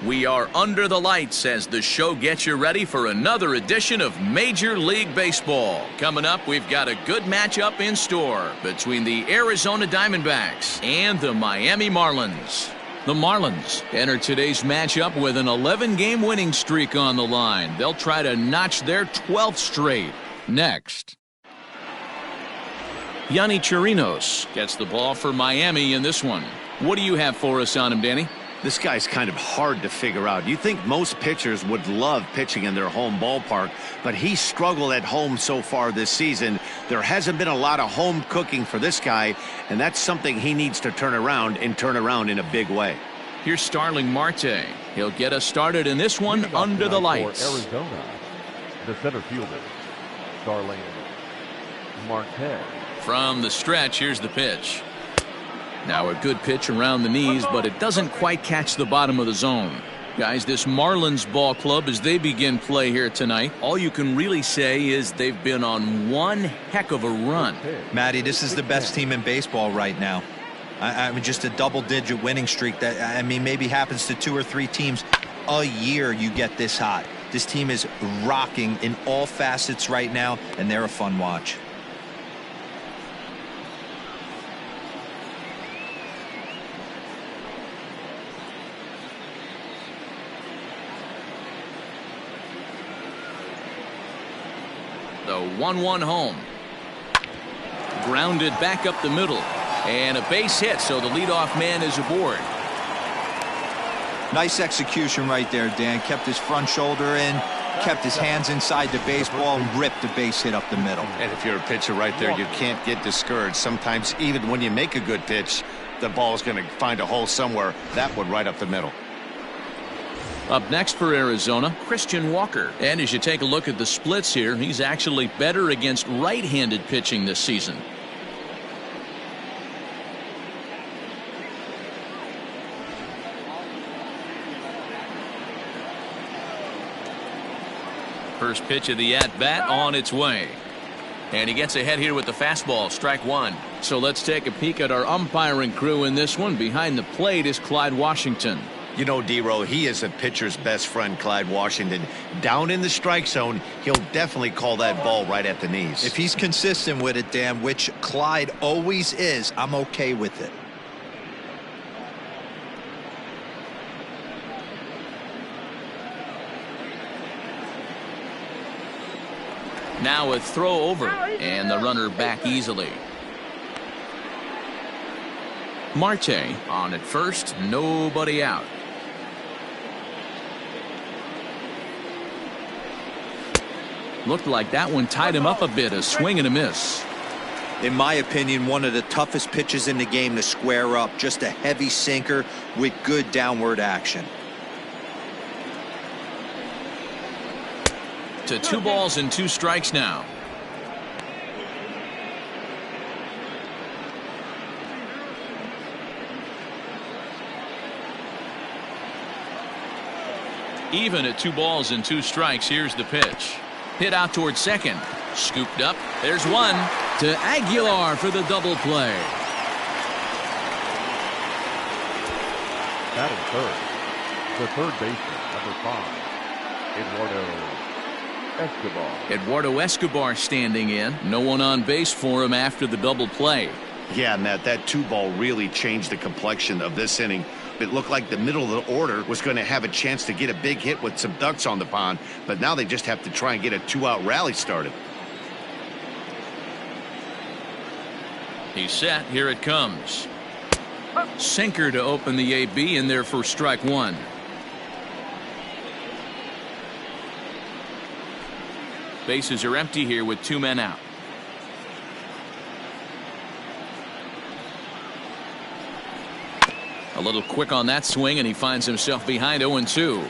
We are under the lights as the show gets you ready for another edition of Major League Baseball. Coming up, we've got a good matchup in store between the Arizona Diamondbacks and the Miami Marlins. The Marlins enter today's matchup with an 11-game winning streak on the line. They'll try to notch their 12th straight. Next. Yonny Chirinos gets the ball for Miami in this one. What do you have for us on him, Danny? This guy's kind of hard to figure out. You think most pitchers would love pitching in their home ballpark, but he struggled at home so far this season. There hasn't been a lot of home cooking for this guy, and that's something he needs to turn around in a big way. Here's Starling Marte. He'll get us started in this one under the lights. For Arizona, the center fielder, Starling Marte. From the stretch, here's the pitch. Now a good pitch around the knees, but it doesn't quite catch the bottom of the zone. Guys, this Marlins ball club, as they begin play here tonight, all you can really say is they've been on one heck of a run. Matty, this is the best team in baseball right now. I mean, just a double-digit winning streak that, I mean, maybe happens to 2 or 3 teams a year you get this hot. This team is rocking in all facets right now, and they're a fun watch. The 1-1 home. Grounded back up the middle. And a base hit, so the leadoff man is aboard. Nice execution right there, Dan. Kept his front shoulder in, kept his hands inside the baseball, and ripped the base hit up the middle. And if you're a pitcher right there, you can't get discouraged. Sometimes even when you make a good pitch, the ball is going to find a hole somewhere. That one right up the middle. Up next for Arizona, Christian Walker. And as you take a look at the splits here, he's actually better against right-handed pitching this season. First pitch of the at-bat on its way. And he gets ahead here with the fastball, strike one. So let's take a peek at our umpiring crew in this one. Behind the plate is Clyde Washington. You know, D-Row, he is a pitcher's best friend, Clyde Washington. Down in the strike zone, he'll definitely call that ball right at the knees. If he's consistent with it, Dan, which Clyde always is, I'm okay with it. Now a throw over, and the runner back easily. Marte on at first, nobody out. Looked like that one tied him up a bit, a swing and a miss. In my opinion, one of the toughest pitches in the game to square up. Just a heavy sinker with good downward action. To 2 balls and 2 strikes now. Even at 2 balls and 2 strikes, here's the pitch. Hit out towards second. Scooped up. There's one. To Aguilar for the double play. Batting third, the third baseman, number 5, Eduardo Escobar standing in. No one on base for him after the double play. Yeah, Matt, that 2-ball really changed the complexion of this inning. It looked like the middle of the order was going to have a chance to get a big hit with some ducks on the pond, but now they just have to try and get a 2-out rally started. He's set. Here it comes. Sinker to open the AB in there for strike one. Bases are empty here with 2 men out. A little quick on that swing, and he finds himself behind 0-2.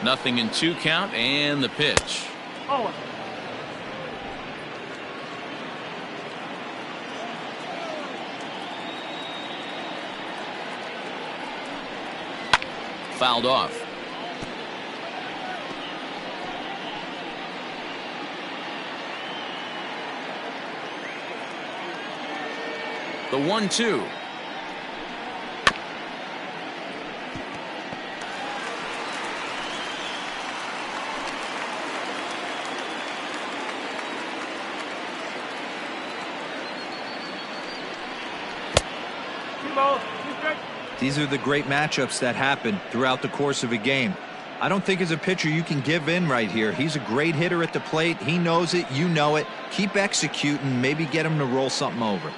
Nothing in 2 count, and the pitch. Fouled off. The 1-2. These are the great matchups that happen throughout the course of a game. I don't think as a pitcher you can give in right here. He's a great hitter at the plate. He knows it. You know it. Keep executing. Maybe get him to roll something over.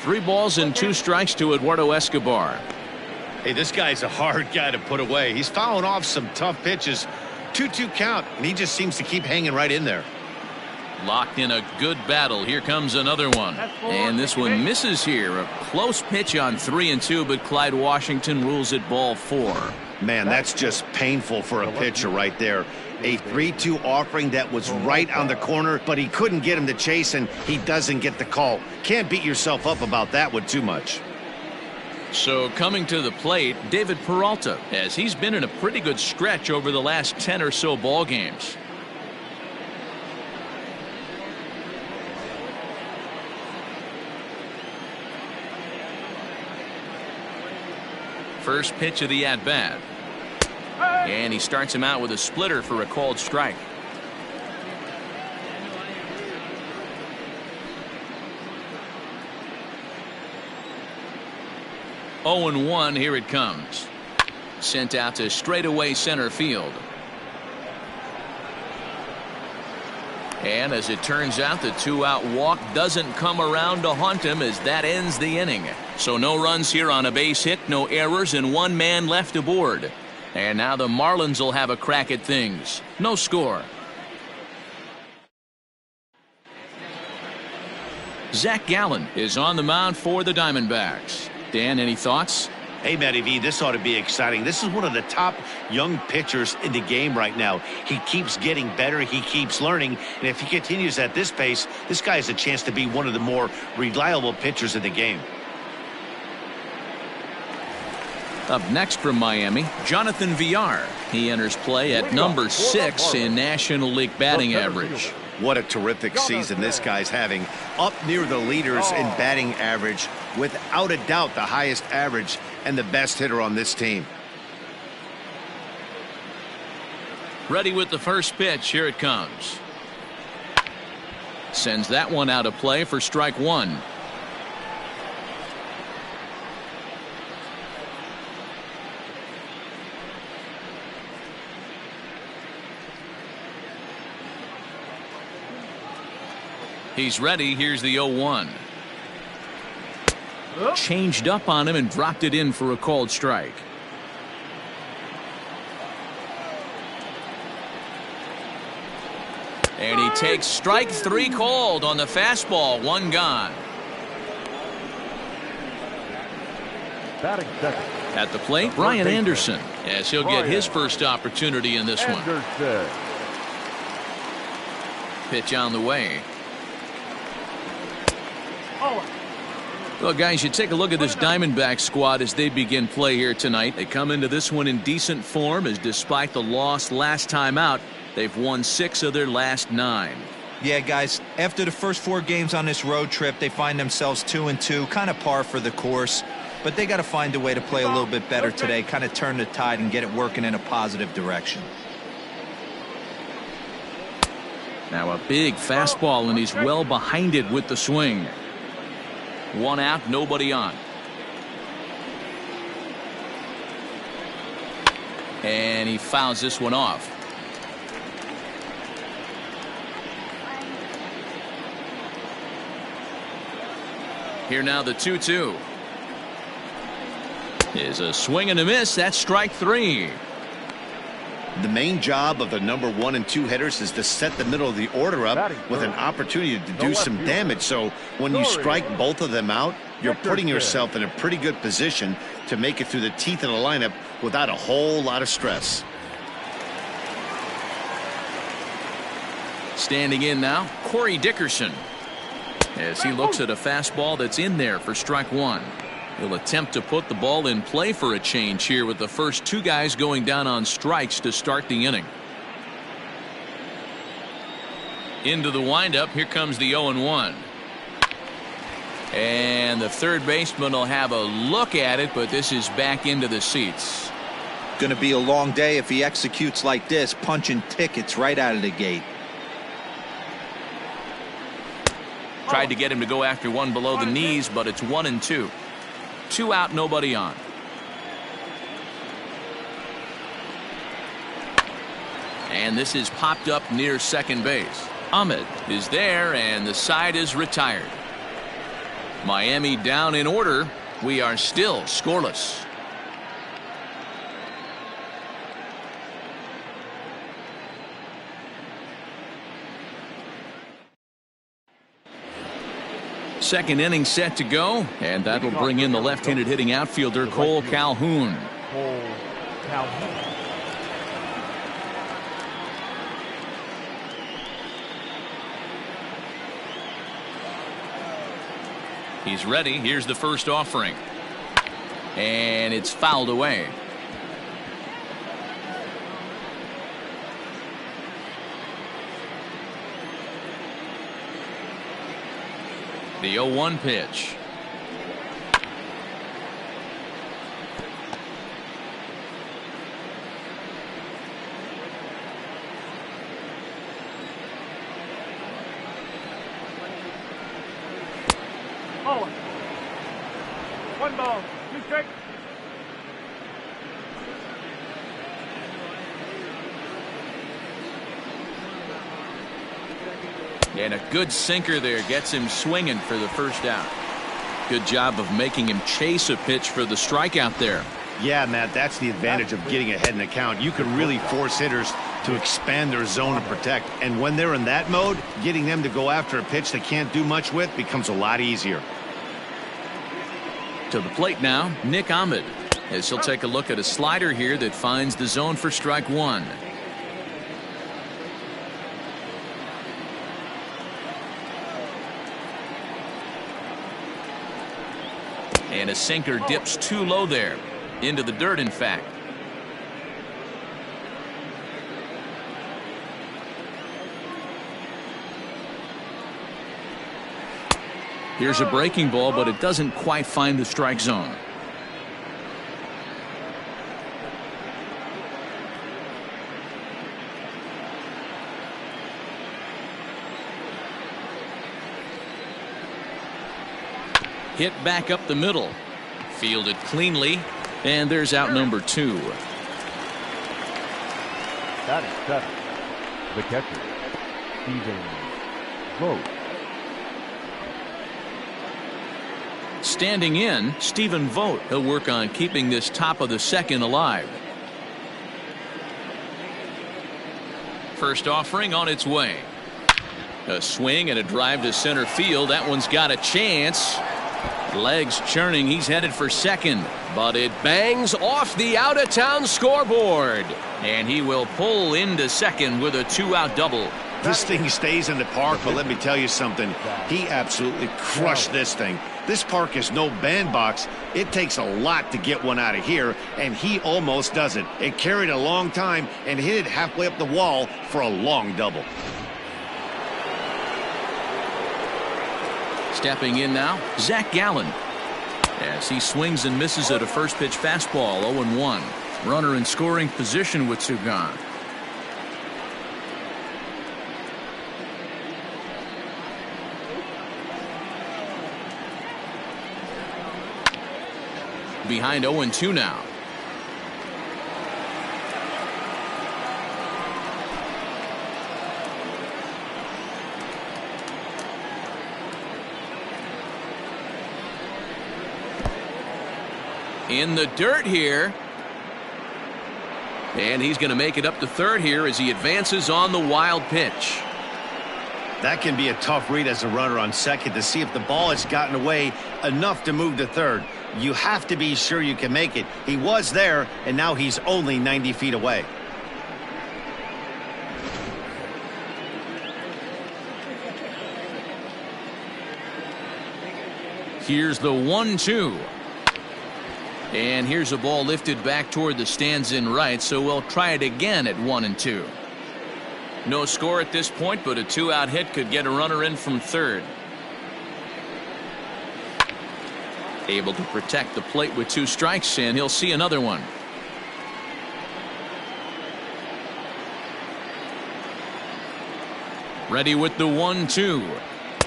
3 balls and 2 strikes to Eduardo Escobar. Hey, this guy's a hard guy to put away. He's fouling off some tough pitches. 2-2 count, and he just seems to keep hanging right in there. Locked in a good battle. Here comes another one. And this one misses here. A close pitch on 3-2, but Clyde Washington rules it ball 4. Man, that's just painful for a pitcher right there. A 3-2 offering that was right on the corner, but he couldn't get him to chase, and he doesn't get the call. Can't beat yourself up about that one too much. So coming to the plate, David Peralta, as he's been in a pretty good stretch over the last 10 or so ball games. First pitch of the at-bat. And he starts him out with a splitter for a called strike. Oh and 1, here it comes. Sent out to straightaway center field. And as it turns out, the 2-out walk doesn't come around to haunt him, as that ends the inning. So no runs here on a base hit, no errors, and 1 man left aboard. And now the Marlins will have a crack at things. No score. Zach Gallen is on the mound for the Diamondbacks. Dan, any thoughts? Hey, Matty V, this ought to be exciting. This is one of the top young pitchers in the game right now. He keeps getting better. He keeps learning. And if he continues at this pace, this guy has a chance to be one of the more reliable pitchers in the game. Up next from Miami, Jonathan Villar. He enters play at number 6 in National League batting average. What a terrific season this guy's having. Up near the leaders in batting average. Without a doubt, the highest average and the best hitter on this team. Ready with the first pitch. Here it comes. Sends that one out of play for strike 1. He's ready. Here's the 0-1. Changed up on him and dropped it in for a called strike. And he takes strike 3 called on the fastball. 1 gone. Batting second. At the plate, Brian Anderson, as he'll get his first opportunity in this one. Pitch on the way. Well, guys, you take a look at this Diamondbacks squad as they begin play here tonight. They come into this one in decent form, as despite the loss last time out, they've won 6 of their last 9. Yeah, guys, after the first 4 games on this road trip, they find themselves 2-2, kind of par for the course. But they got to find a way to play a little bit better today, kind of turn the tide and get it working in a positive direction. Now a big fastball, and he's well behind it with the swing. 1 out, nobody on. And he fouls this one off. Here now the 2-2. Is a swing and a miss. That's strike 3. The main job of the number 1 and 2 hitters is to set the middle of the order up with an opportunity to do some damage. So when you strike both of them out, you're putting yourself in a pretty good position to make it through the teeth of the lineup without a whole lot of stress. Standing in now, Corey Dickerson, as he looks at a fastball that's in there for strike 1. He'll attempt to put the ball in play for a change here, with the first 2 guys going down on strikes to start the inning. Into the windup. Here comes the 0-1. And the third baseman will have a look at it, but this is back into the seats. Going to be a long day if he executes like this, punching tickets right out of the gate. Tried to get him to go after one below the knees, but it's 1-2. 2 out, nobody on. And this is popped up near second base. Ahmed is there, and the side is retired. Miami down in order. We are still scoreless. Second inning set to go, and that will bring in the left-handed hitting outfielder Cole Calhoun. He's ready. Here's the first offering. And it's fouled away. The 0-1 pitch. Oh. 1 ball, 2 strikes. And a good sinker there gets him swinging for the first out. Good job of making him chase a pitch for the strikeout there. Yeah, Matt, that's the advantage of getting ahead in the count. You can really force hitters to expand their zone and protect. And when they're in that mode, getting them to go after a pitch they can't do much with becomes a lot easier. To the plate now, Nick Ahmed, as he'll take a look at a slider here that finds the zone for strike one. And a sinker dips too low there. Into the dirt, in fact. Here's a breaking ball, but it doesn't quite find the strike zone. Hit back up the middle. Fielded cleanly. And there's out number 2. That is 7. The catcher, Stephen Vogt. Standing in, Stephen Vogt. He'll work on keeping this top of the second alive. First offering on its way. A swing and a drive to center field. That one's got a chance. Legs churning. He's headed for second, but it bangs off the out-of-town scoreboard, and he will pull into second with a 2-out double. This thing stays in the park, but let me tell you something. He absolutely crushed this thing. This park is no bandbox. It takes a lot to get one out of here, and he almost does it. It carried a long time and hit it halfway up the wall for a long double. Stepping in now, Zach Gallen. As he swings and misses at a first pitch fastball, 0-1. Runner in scoring position with Sugan. Behind 0-2 now. In the dirt here. And he's going to make it up to third here as he advances on the wild pitch. That can be a tough read as a runner on second to see if the ball has gotten away enough to move to third. You have to be sure you can make it. He was there, and now he's only 90 feet away. Here's the 1-2. And here's a ball lifted back toward the stands in right, so we'll try it again at 1-2. No score at this point, but a 2-out hit could get a runner in from third. Able to protect the plate with 2 strikes, and he'll see another one. Ready with the 1-2.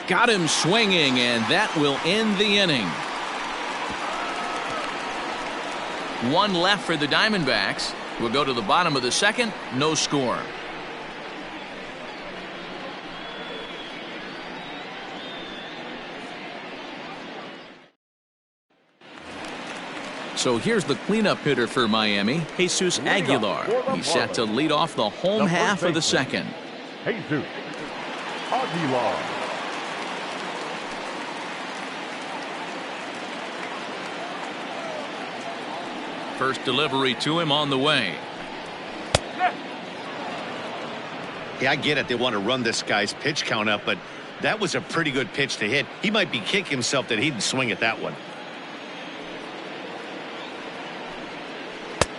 Got him swinging, and that will end the inning. 1 left for the Diamondbacks. We'll go to the bottom of the second. No score. So here's the cleanup hitter for Miami, Jesus Aguilar. He's set to lead off the home half of the second. Jesus Aguilar. First delivery to him on the way. Yeah, I get it. They want to run this guy's pitch count up, but that was a pretty good pitch to hit. He might be kicking himself that he didn't swing at that one.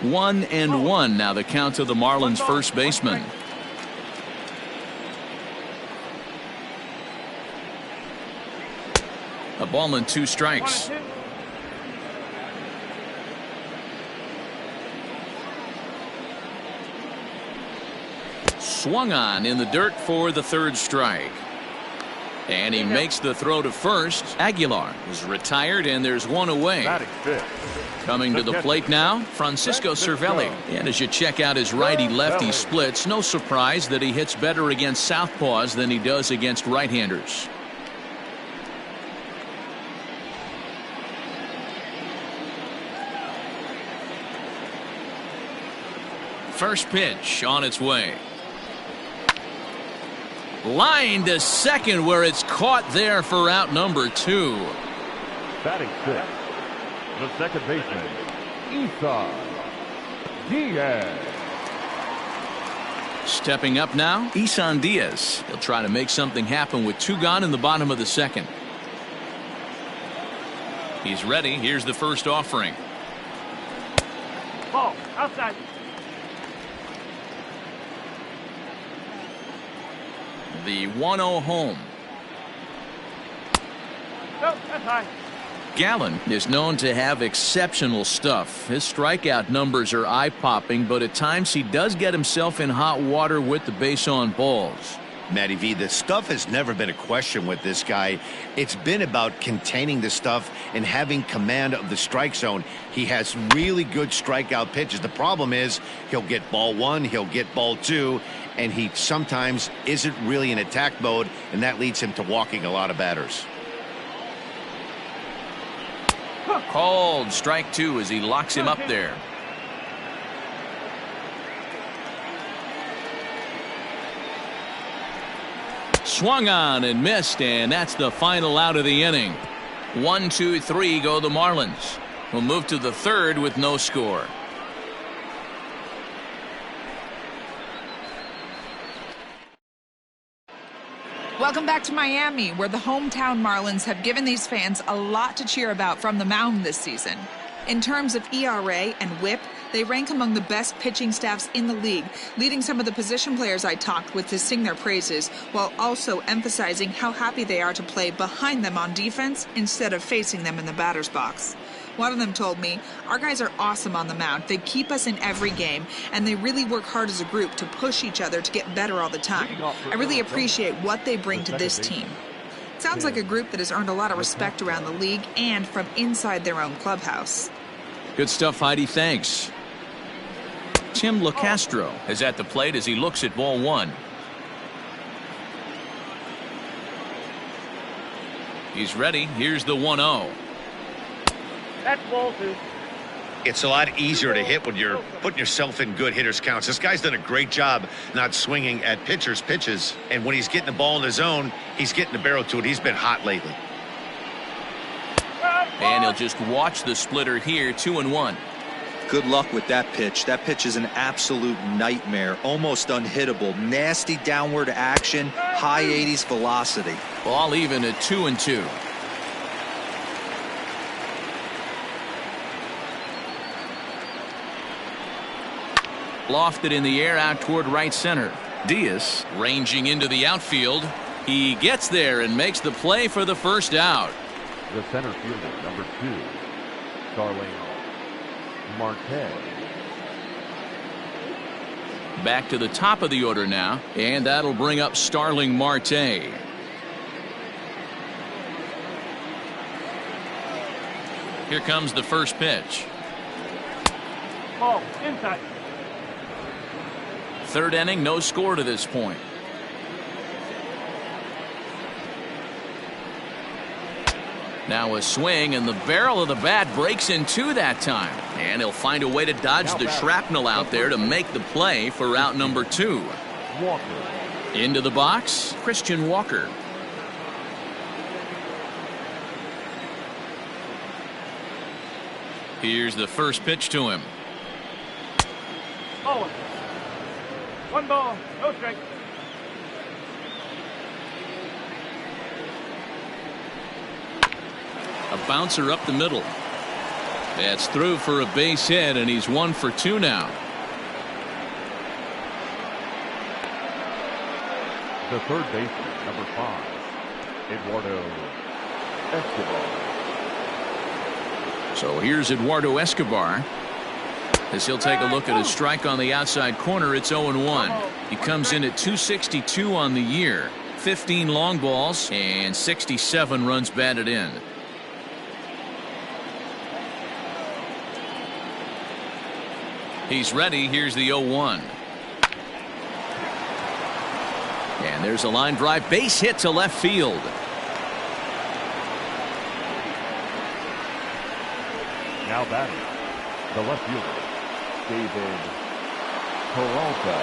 1-1 now the count to the Marlins first baseman. A ball and 2 strikes. Swung on in the dirt for the 3rd strike. And he makes the throw to first. Aguilar is retired, and there's 1 away. Coming to the plate now, Francisco Cervelli. And as you check out his righty-lefty splits, no surprise that he hits better against southpaws than he does against right-handers. First pitch on its way. Line to second, where it's caught there for out number 2. Batting 6, the second baseman, Isan Diaz. Stepping up now, Isan Diaz. He'll try to make something happen with 2 gone in the bottom of the second. He's ready. Here's the first offering. Ball outside. The 1-0 home. No, that's high. Gallen is known to have exceptional stuff. His strikeout numbers are eye-popping, but at times he does get himself in hot water with the base on balls. Matty V, the stuff has never been a question with this guy. It's been about containing the stuff and having command of the strike zone. He has really good strikeout pitches. The problem is he'll get ball 1, he'll get ball 2, and he sometimes isn't really in attack mode, and that leads him to walking a lot of batters. Called strike 2 as he locks him up there. Swung on and missed, and that's the final out of the inning. 1, 2, 3 go the Marlins. We'll move to the 3rd with no score. Welcome back to Miami, where the hometown Marlins have given these fans a lot to cheer about from the mound this season. In terms of ERA and WHIP, they rank among the best pitching staffs in the league, leading some of the position players I talked with to sing their praises, while also emphasizing how happy they are to play behind them on defense instead of facing them in the batter's box. One of them told me, "Our guys are awesome on the mound. They keep us in every game, and they really work hard as a group to push each other to get better all the time. I really appreciate what they bring to this team." Sounds like a group that has earned a lot of respect around the league and from inside their own clubhouse. Good stuff, Heidi. Thanks. Tim LaCastro is at the plate as he looks at ball 1. He's ready. Here's the 1-0. That's ball 2. It's a lot easier to hit when you're putting yourself in good hitters' counts. This guy's done a great job not swinging at pitchers' pitches. And when he's getting the ball in his zone, he's getting the barrel to it. He's been hot lately. And he'll just watch the splitter here, 2-1. Good luck with that pitch. That pitch is an absolute nightmare, almost unhittable. Nasty downward action, high 80s velocity. Ball even at 2-2. Lofted in the air out toward right center. Diaz ranging into the outfield. He gets there and makes the play for the first out. The center fielder, number 2, Starling Marte. Back to the top of the order now, and that'll bring up Starling Marte. Here comes the first pitch. Ball, inside. Third inning, no score to this point. Now a swing, and the barrel of the bat breaks in two that time. And he'll find a way to dodge the shrapnel out there to make the play for out number 2. Walker. Into the box, Christian Walker. Here's the first pitch to him. Oh. 1 ball, no strike. A bouncer up the middle. That's through for a base hit, and he's 1 for 2 now. The third baseman, number 5, Eduardo Escobar. So here's Eduardo Escobar. As he'll take a look at a strike on the outside corner, it's 0-1. He comes in at 262 on the year, 15 long balls, and 67 runs batted in. He's ready. Here's the 0-1. And there's a line drive, base hit to left field. Now batting, the left fielder, David Peralta.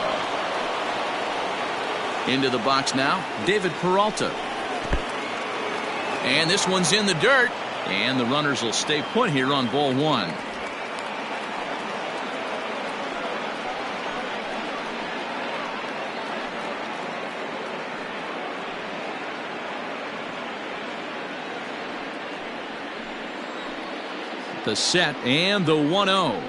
Into the box now, David Peralta. And this one's in the dirt. And the runners will stay put here on ball 1. The set and the 1-0.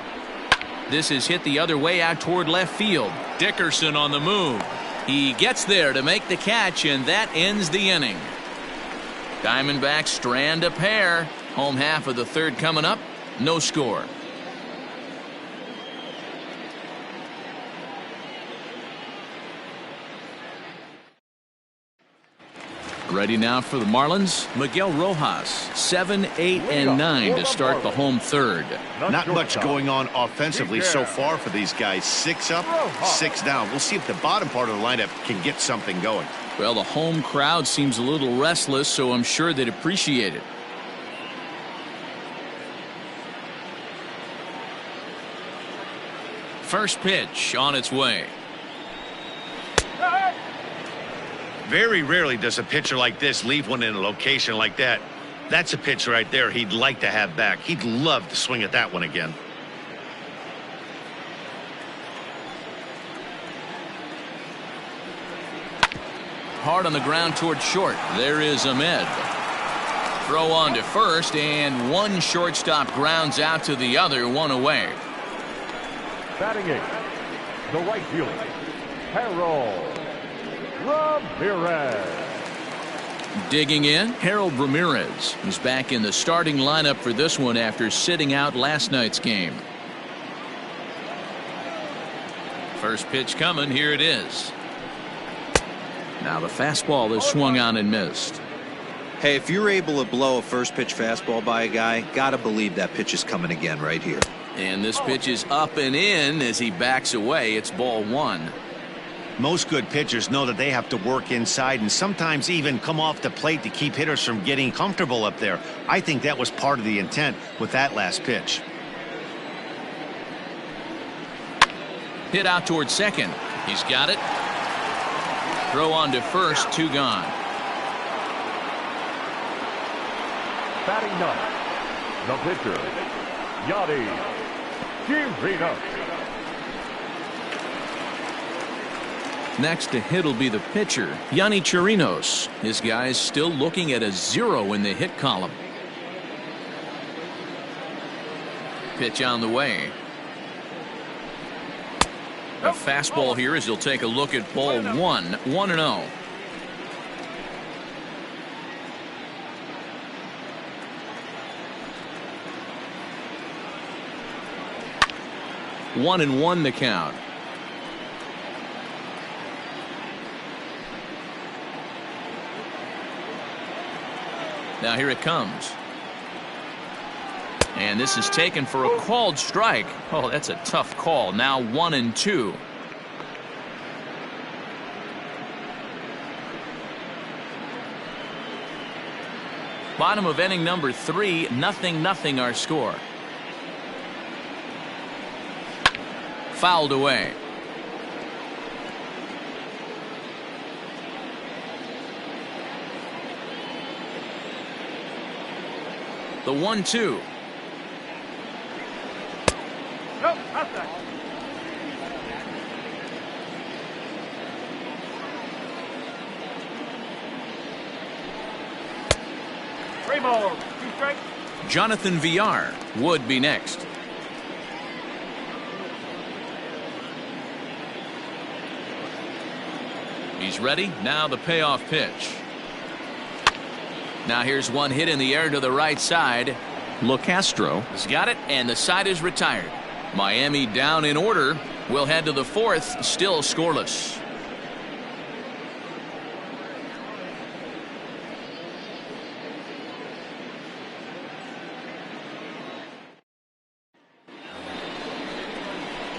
This is hit the other way out toward left field. Dickerson on the move. He gets there to make the catch, and that ends the inning. Diamondbacks strand a pair. Home half of the third coming up. No score. Ready now for the Marlins. Miguel Rojas, 7, 8, and 9 to start the home third. Not much going on offensively so far for these guys. 6 up, 6 down. We'll see if the bottom part of the lineup can get something going. Well, the home crowd seems a little restless, so I'm sure they'd appreciate it. First pitch on its way. Very rarely does a pitcher like this leave one in a location like that. That's a pitch right there he'd like to have back. He'd love to swing at that one again. Hard on the ground toward short. There is Ahmed. Throw on to first, and one shortstop grounds out to the other, 1 away. Batting 8, the right fielder, Harold Ramirez. Digging in, Harold Ramirez. He's back in the starting lineup for this one after sitting out last night's game. First pitch coming. Here it is. Now the fastball is swung on and missed. Hey, if you're able to blow a first pitch fastball by a guy, gotta believe that pitch is coming again right here. And this pitch is up and in as he backs away. It's ball 1. Most good pitchers know that they have to work inside and sometimes even come off the plate to keep hitters from getting comfortable up there. I think that was part of the intent with that last pitch. Hit out toward second. He's got it. Throw on to first, 2 gone. Batting 9, the pitcher, Yadi Chirinos. Next to hit will be the pitcher, Yadi Chirinos. His guy's still looking at a 0 in the hit column. Pitch on the way. A fastball here as he'll take a look at ball 1-0. 1-1 the count. Now here it comes. And this is taken for a called strike. Oh, that's a tough call. Now 1-2. Bottom of inning number 3, 0-0 our score. Fouled away. The 1-2. Nope, that's that. Three balls, 2 strikes. Jonathan Villar would be next. He's ready. Now the payoff pitch. Now here's one hit in the air to the right side. LeCastro has got it, and the side is retired. Miami down in order. We'll head to the 4th, still scoreless.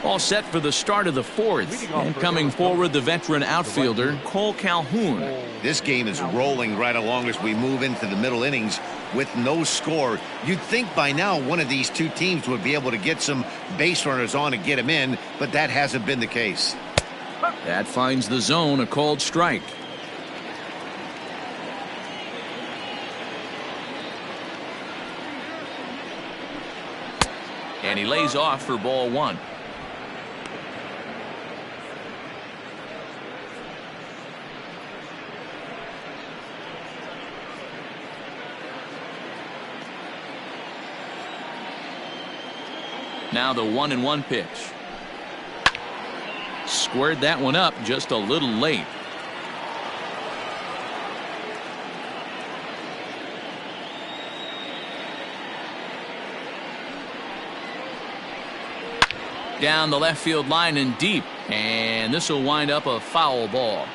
All set for the start of the 4th. And coming forward, the veteran outfielder, Cole Calhoun. This game is rolling right along as we move into the middle innings with no score. You'd think by now one of these two teams would be able to get some base runners on and get them in, but that hasn't been the case. That finds the zone, a called strike. And he lays off for ball 1. Now the 1-1 pitch. Squared that one up just a little late. Down the left field line and deep, and this will wind up a foul ball.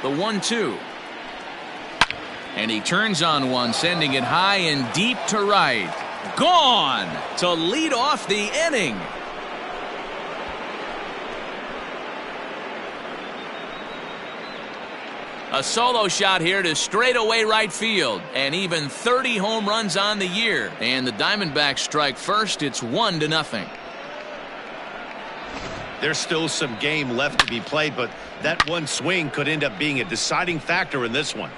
The 1-2. And he turns on one, sending it high and deep to right. Gone to lead off the inning. A solo shot here to straightaway right field, and even 30 home runs on the year. And the Diamondbacks strike first. It's 1-0. There's still some game left to be played, but that one swing could end up being a deciding factor in this one.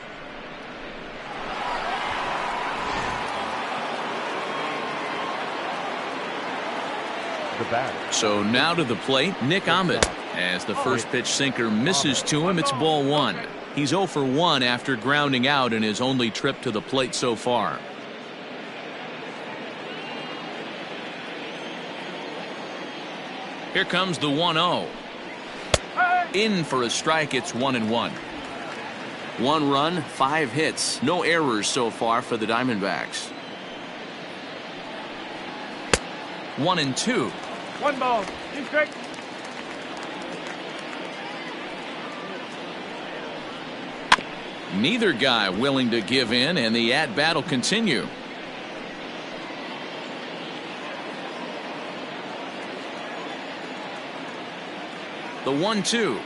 So now to the plate, Nick Ahmed. As the first pitch sinker misses to him, it's ball 1. He's 0 for 1 after grounding out in his only trip to the plate so far. Here comes the 1-0. In for a strike. It's 1-1. 1 run, 5 hits, no errors so far for the Diamondbacks. 1-2. 1 ball, 2 strikes. Neither guy willing to give in, and the at-bat will continue. The 1-2.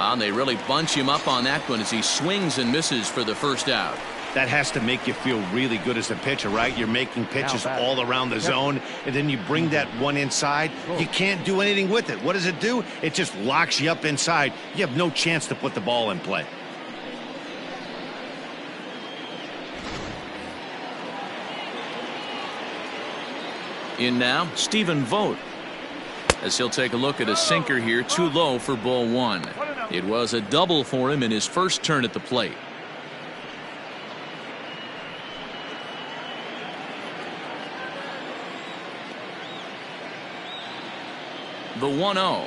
And they really bunch him up on that one as he swings and misses for the first out. That has to make you feel really good as a pitcher, right? You're making pitches all around the zone, and then you bring that one inside. You can't do anything with it. What does it do? It just locks you up inside. You have no chance to put the ball in play. In now, Stephen Vogt, as he'll take a look at a sinker here, too low for ball one. It was a double for him in his first turn at the plate. The 1-0.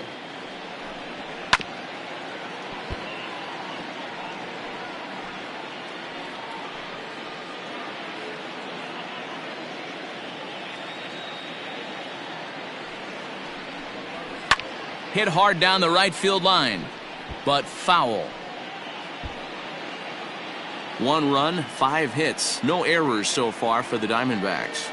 Hit hard down the right field line, but foul. 1 run, 5 hits, no errors so far for the Diamondbacks.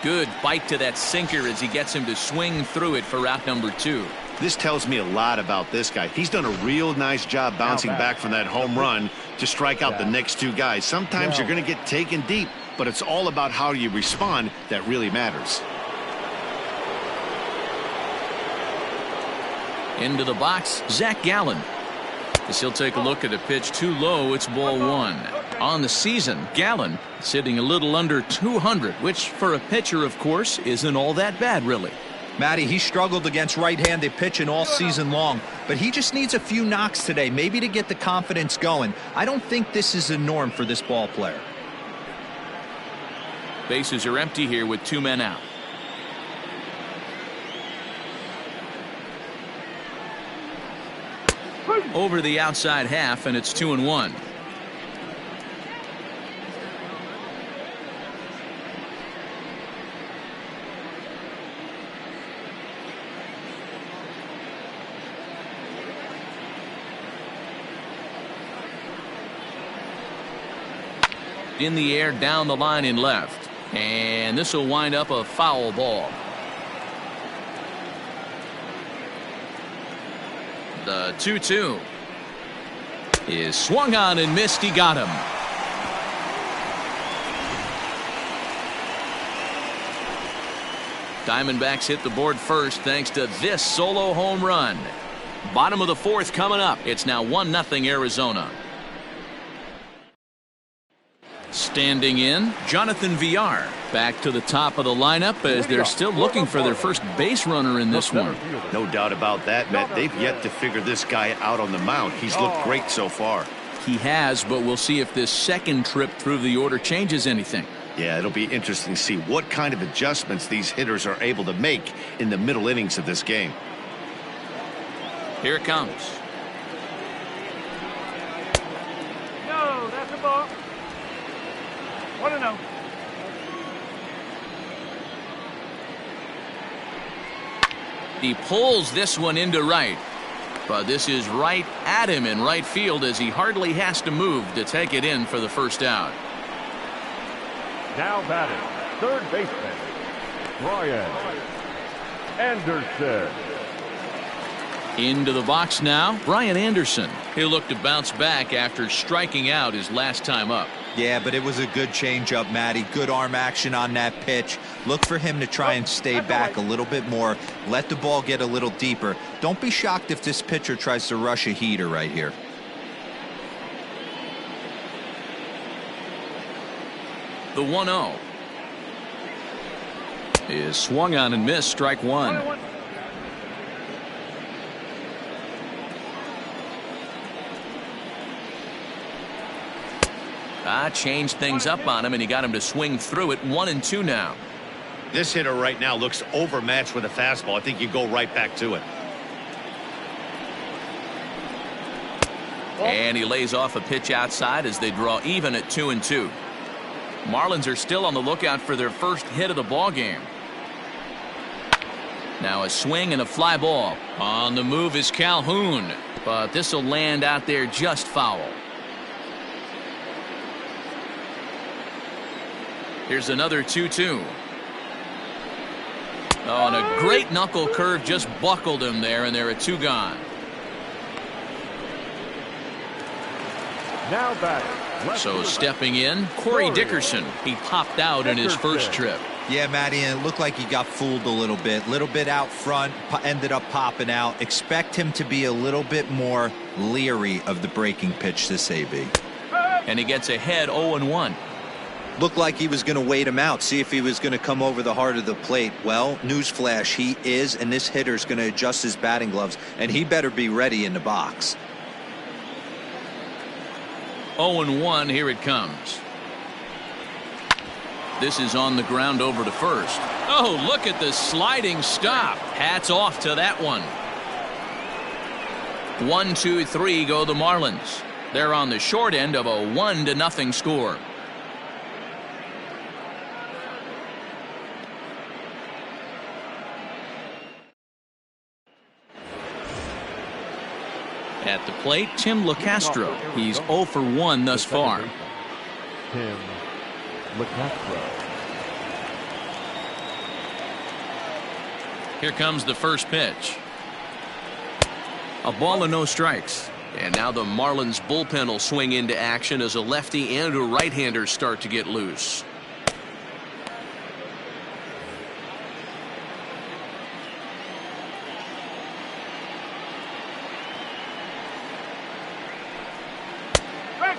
Good bite to that sinker as he gets him to swing through it for out number 2. This tells me a lot about this guy. He's done a real nice job bouncing back from that home run to strike out the next 2 guys. Sometimes you're going to get taken deep, but it's all about how you respond that really matters. Into the box, Zach Gallen. As he'll take a look at a pitch too low, it's ball 1. On the season, Gallen sitting a little under 200, which for a pitcher, of course, isn't all that bad, really. Matty, he struggled against right-handed pitching all season long, but he just needs a few knocks today, maybe to get the confidence going. I don't think this is a norm for this ball player. Bases are empty here with 2 men out. Over the outside half, and it's 2-1. In the air, down the line in left, and this will wind up a foul ball. The 2-2 is swung on and missed. He got him. Diamondbacks hit the board first thanks to this solo home run. Bottom of the 4th coming up. It's now 1-0 Arizona. Standing in, Jonathan Villar. Back to the top of the lineup as they're still looking for their first base runner in this one. No doubt about that, Matt. They've yet to figure this guy out on the mound. He's looked great so far. He has, but we'll see if this second trip through the order changes anything. Yeah, it'll be interesting to see what kind of adjustments these hitters are able to make in the middle innings of this game. Here it comes. No, that's a ball. 1-0. He pulls this one into right, but this is right at him in right field as he hardly has to move to take it in for the first out. Now batting, third baseman, Brian Anderson. Into the box now, Brian Anderson. He'll look to bounce back after striking out his last time up. Yeah, but it was a good changeup, Matty. Good arm action on that pitch. Look for him to try and stay back a little bit more. Let the ball get a little deeper. Don't be shocked if this pitcher tries to rush a heater right here. The 1-0 is swung on and missed. Strike 1. Changed things up on him, and he got him to swing through it. 1-2 now. This hitter right now looks overmatched with a fastball. I think you go right back to it. And he lays off a pitch outside as they draw even at 2-2. Marlins are still on the lookout for their first hit of the ball game. Now a swing and a fly ball. On the move is Calhoun, but this will land out there just foul. Here's another 2-2. Oh, and a great knuckle curve just buckled him there, and there are 2 gone. Now batting. So stepping in, Corey Dickerson. He popped out in his first trip. Yeah, Matty, and it looked like he got fooled a little bit out front, ended up popping out. Expect him to be a little bit more leery of the breaking pitch this AB. And he gets ahead 0-1. Looked like he was going to wait him out, see if he was going to come over the heart of the plate. Well, newsflash, he is, and this hitter's going to adjust his batting gloves, and he better be ready in the box. 0-1, here it comes. This is on the ground over to first. Oh, look at the sliding stop. Hats off to that one. 1, 2, 3 go the Marlins. They're on the short end of a 1-0 score. At the plate, Tim LeCastro. He's 0 for 1 thus far. Tim LeCastro. Here comes the first pitch. A ball and no strikes. And now the Marlins bullpen will swing into action as a lefty and a right-hander start to get loose.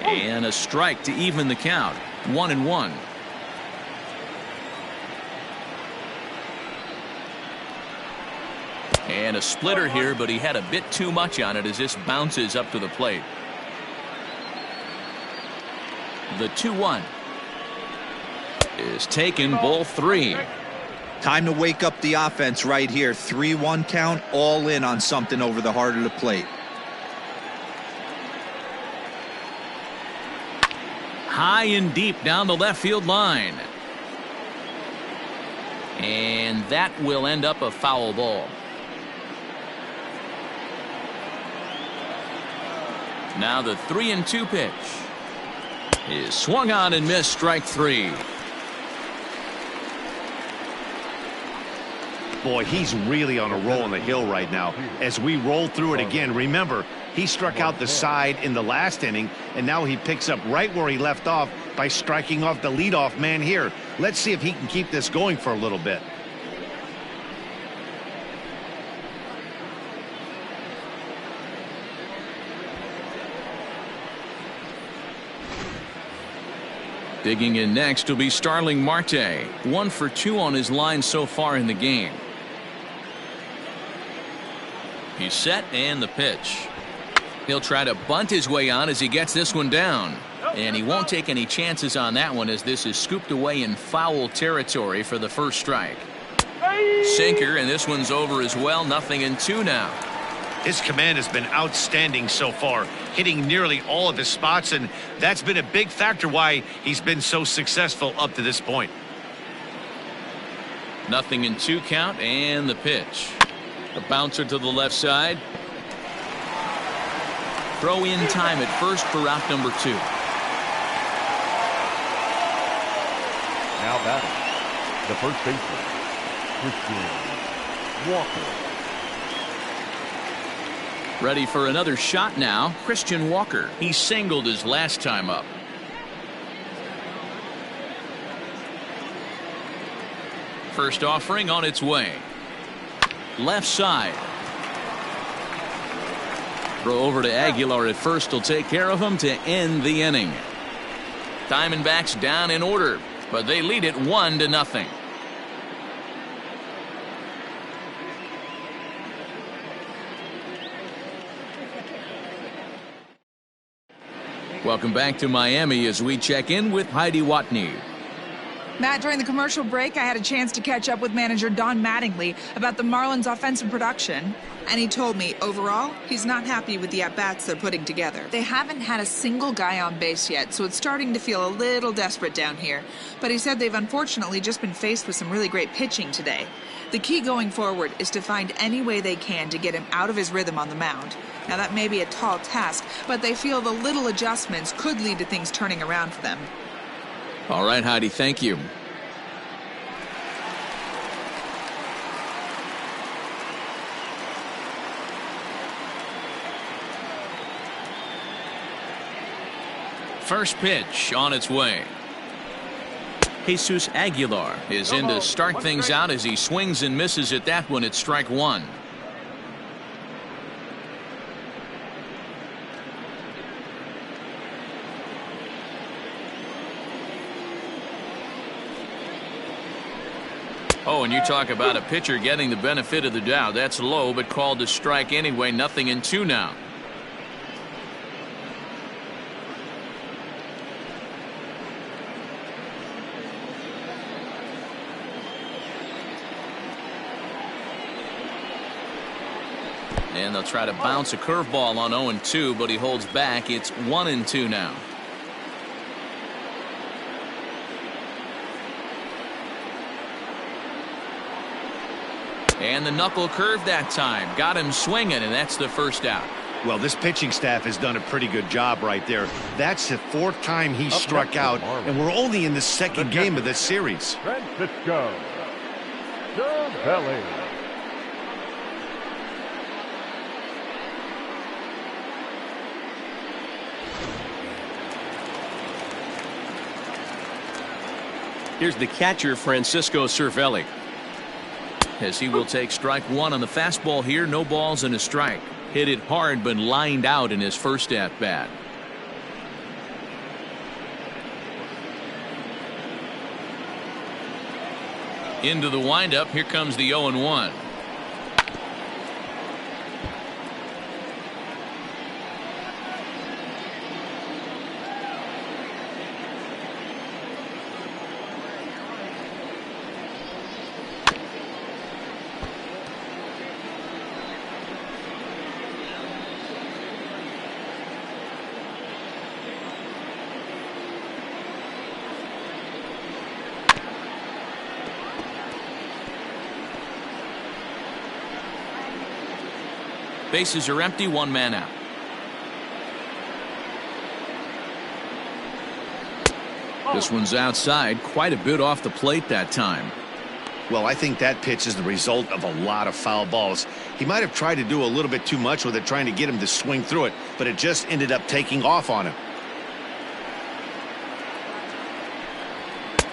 And a strike to even the count. 1-1. And a splitter here, but he had a bit too much on it as this bounces up to the plate. The 2-1 is taken, ball 3. Time to wake up the offense right here. 3-1 count, all in on something over the heart of the plate. High and deep down the left field line. And that will end up a foul ball. Now the 3-2 pitch is swung on and missed, strike 3. Boy, he's really on a roll on the hill right now. As we roll through it again, remember, he struck out the side in the last inning, and now he picks up right where he left off by striking off the leadoff man here. Let's see if he can keep this going for a little bit. Digging in next will be Starling Marte. 1 for 2 on his line so far in the game. He's set, and the pitch. He'll try to bunt his way on as he gets this one down. And he won't take any chances on that one as this is scooped away in foul territory for the first strike. Sinker, and this one's over as well. 0-2 now. His command has been outstanding so far, hitting nearly all of his spots, and that's been a big factor why he's been so successful up to this point. 0-2 count, and the pitch. A bouncer to the left side. Throw in time at first for out number 2. Now batting, the first baseman, Christian Walker. Ready for another shot now. Christian Walker. He singled his last time up. First offering on its way. Left side. Throw over to Aguilar at first will take care of him to end the inning. Diamondbacks down in order, but they lead it 1-0. Welcome back to Miami as we check in with Heidi Watney. Matt, during the commercial break, I had a chance to catch up with manager Don Mattingly about the Marlins' offensive production. And he told me, overall, he's not happy with the at-bats they're putting together. They haven't had a single guy on base yet, so it's starting to feel a little desperate down here. But he said they've unfortunately just been faced with some really great pitching today. The key going forward is to find any way they can to get him out of his rhythm on the mound. Now, that may be a tall task, but they feel the little adjustments could lead to things turning around for them. All right, Heidi, thank you. First pitch on its way. Jesus Aguilar is in to start things out as he swings and misses at that one at strike 1. Oh, and you talk about a pitcher getting the benefit of the doubt. That's low, but called a strike anyway. 0-2 now. And they'll try to bounce a curveball on 0-2, but he holds back. It's 1-2 now. And the knuckle curve that time. Got him swinging, and that's the first out. Well, this pitching staff has done a pretty good job right there. That's the 4th time he struck out, and we're only in the 2nd game of this series. Francisco Cervelli. Here's the catcher, Francisco Cervelli. As he will take strike 1 on the fastball here. No balls and a strike. Hit it hard, but lined out in his first at bat. Into the windup. Here comes the 0-1. Bases are empty. 1 man out. This one's outside. Quite a bit off the plate that time. Well, I think that pitch is the result of a lot of foul balls. He might have tried to do a little bit too much with it, trying to get him to swing through it, but it just ended up taking off on him.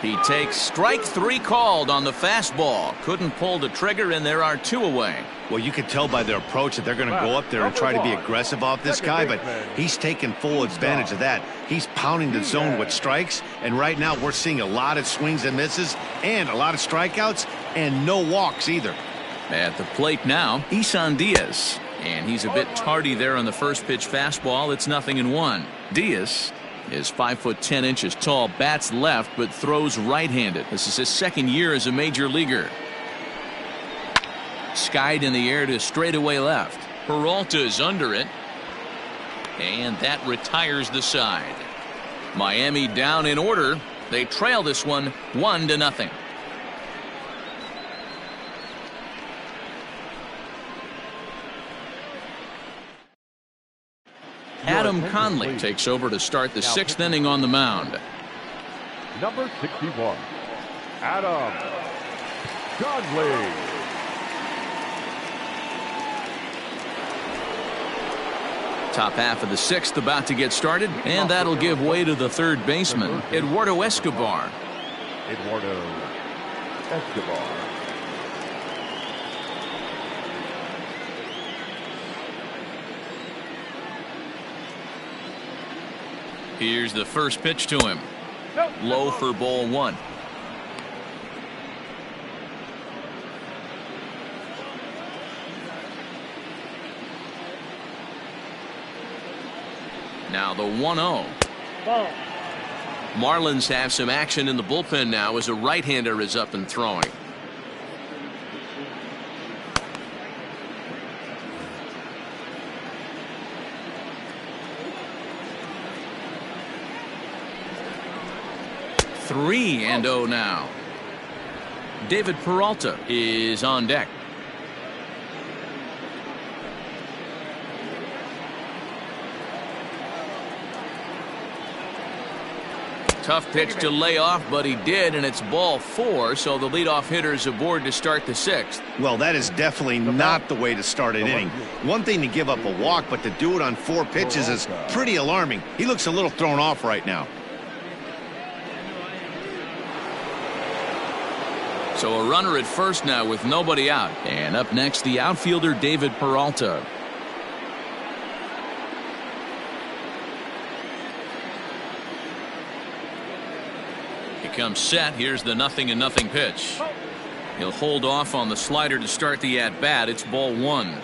He takes strike 3 called on the fastball. Couldn't pull the trigger, and there are 2 away. Well, you can tell by their approach that they're going to go up there and try to be aggressive off this guy, but he's taking full advantage of that. He's pounding the zone with strikes, and right now we're seeing a lot of swings and misses and a lot of strikeouts and no walks either. At the plate now, Isan Diaz, and he's a bit tardy there on the first pitch fastball. It's 0-1. Diaz is 5'10" tall, bats left, but throws right-handed. This is his 2nd year as a major leaguer. Skied in the air to straightaway left. Peralta's under it, and that retires the side. Miami down in order. They trail this one 1-0. Adam Conley takes over to start the 6th inning on the mound. Number 61, Adam Conley. Top half of the 6th about to get started, and that'll give way to the 3rd baseman, Eduardo Escobar. Eduardo Escobar. Here's the first pitch to him. Low for ball 1. Now the 1-0. Marlins have some action in the bullpen now as a right-hander is up and throwing. Three and 0 now. David Peralta is on deck. Tough pitch to lay off, but he did, and it's ball 4, so the leadoff hitter is aboard to start the 6th. Well, that is definitely not the way to start an inning. One thing to give up a walk, but to do it on 4 pitches is pretty alarming. He looks a little thrown off right now. So a runner at first now with nobody out. And up next, the outfielder David Peralta. He comes set. Here's the 0-0 pitch. He'll hold off on the slider to start the at-bat. It's ball one.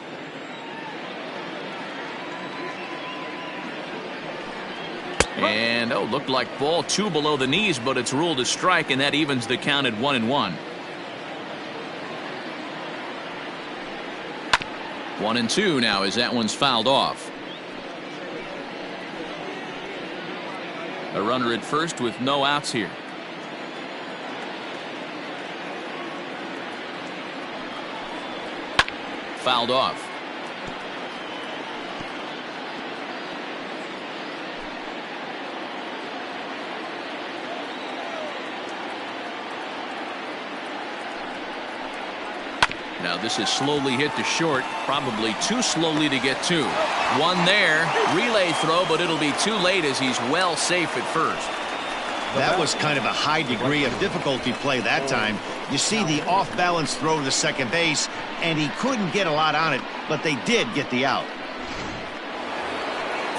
And looked like ball two below the knees, but it's ruled a strike, and that evens the count at 1-1. 1-2 now as that one's fouled off. A runner at first with no outs here. Fouled off. Now this is slowly hit to short, probably too slowly to get to. One there, relay throw, but it'll be too late as he's well safe at first. That was kind of a high degree of difficulty play that time. You see the off-balance throw to second base, and he couldn't get a lot on it, but they did get the out.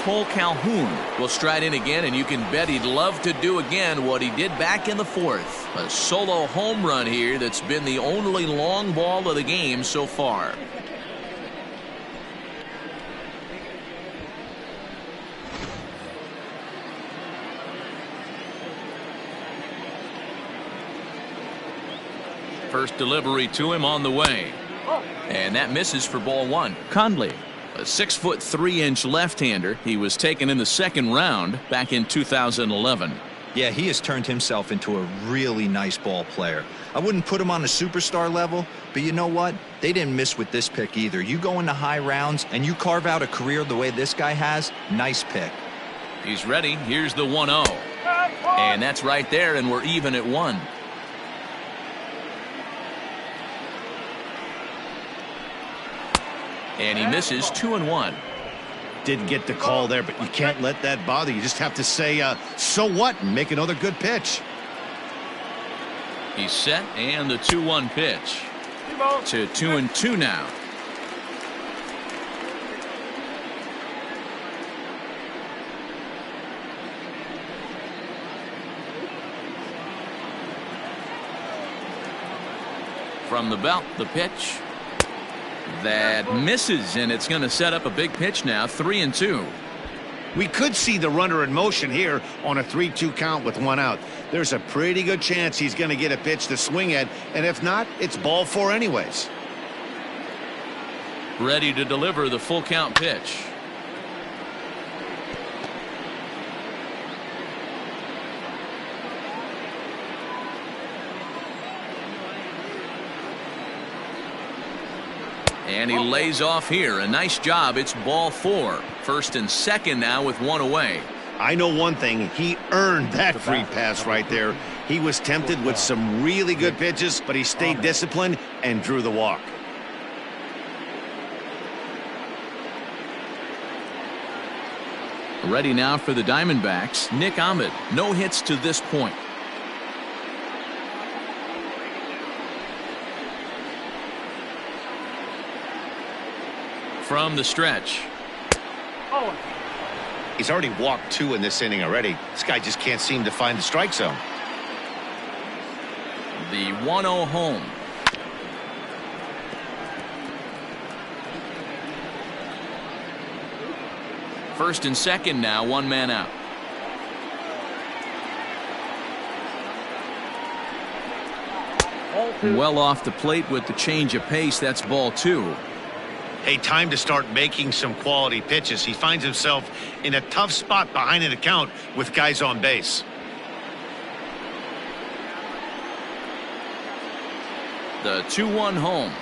Cole Calhoun will stride in again, and you can bet he'd love to do again what he did back in the fourth. A solo home run here that's been the only long ball of the game so far. First delivery to him on the way. And that misses for ball one. Conley, a 6'3" left-hander. He was taken in the second round back in 2011. Yeah, he has turned himself into a really nice ball player. I wouldn't put him on a superstar level, but you know what? They didn't miss with this pick either. You go into high rounds and you carve out a career the way this guy has, nice pick. He's ready. Here's the 1-0. And that's right there, and we're even at 1. And he misses 2-1. Didn't get the call there, but you can't let that bother you. Just have to say, so what, and make another good pitch. He's set, and the 2-1 pitch. To 2-2 now. From the belt, the pitch. That misses, and it's going to set up a big pitch now. 3-2. We could see the runner in motion here on a 3-2 count with one out. There's a pretty good chance he's going to get a pitch to swing at, and if not, it's ball four anyways. Ready to deliver the full count pitch. And he lays off here. A nice job. It's ball four. First and second now with one away. I know one thing. He earned that free pass right there. He was tempted with some really good pitches, but he stayed disciplined and drew the walk. Ready now for the Diamondbacks. Nick Ahmed. No hits to this point. From the stretch. He's already walked two in this inning already. This guy just can't seem to find the strike zone. The 1-0 home. First and second now, one man out. Well off the plate with the change of pace. That's ball two. Hey, time to start making some quality pitches. He finds himself in a tough spot behind an account with guys on base. The 2-1 home.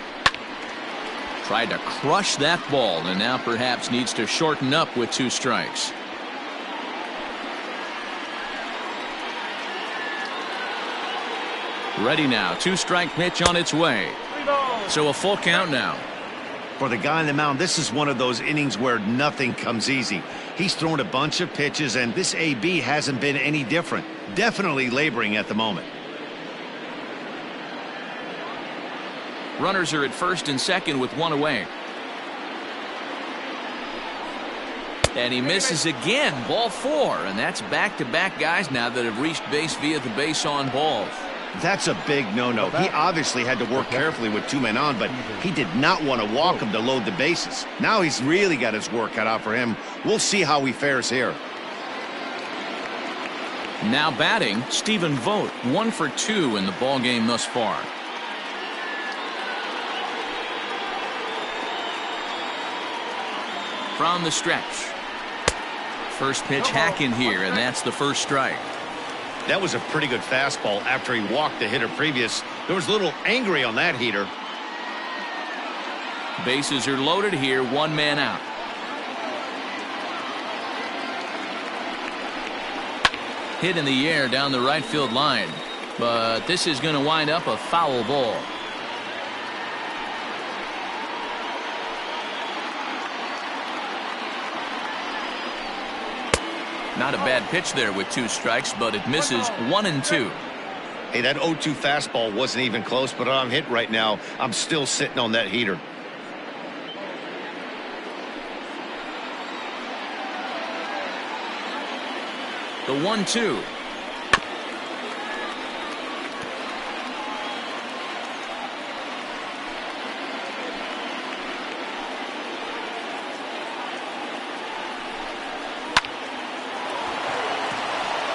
Tried to crush that ball, and now perhaps needs to shorten up with two strikes. Ready now. Two-strike pitch on its way. So a full count now. For the guy on the mound, this is one of those innings where nothing comes easy. He's thrown a bunch of pitches, and this AB hasn't been any different. Definitely laboring at the moment. Runners are at first and second with one away. And he misses again. Ball four. And that's back-to-back guys now that have reached base via the base on balls. That's a big no-no. He obviously had to work carefully with 2 men on, but he did not want to walk him to load the bases. Now he's really got his work cut out for him. We'll see how he fares here. Now batting, Stephen Vogt, 1 for 2 in the ball game thus far. From the stretch. First pitch hacking here, and that's the first strike. That was a pretty good fastball after he walked the hitter previous. There was a little angry on that heater. Bases are loaded here, 1 man out. Hit in the air down the right field line, but this is going to wind up a foul ball. Not a bad pitch there with 2 strikes, but it misses 1 and 2. Hey, that 0-2 fastball wasn't even close, but I'm hit right now. I'm still sitting on that heater. The 1-2.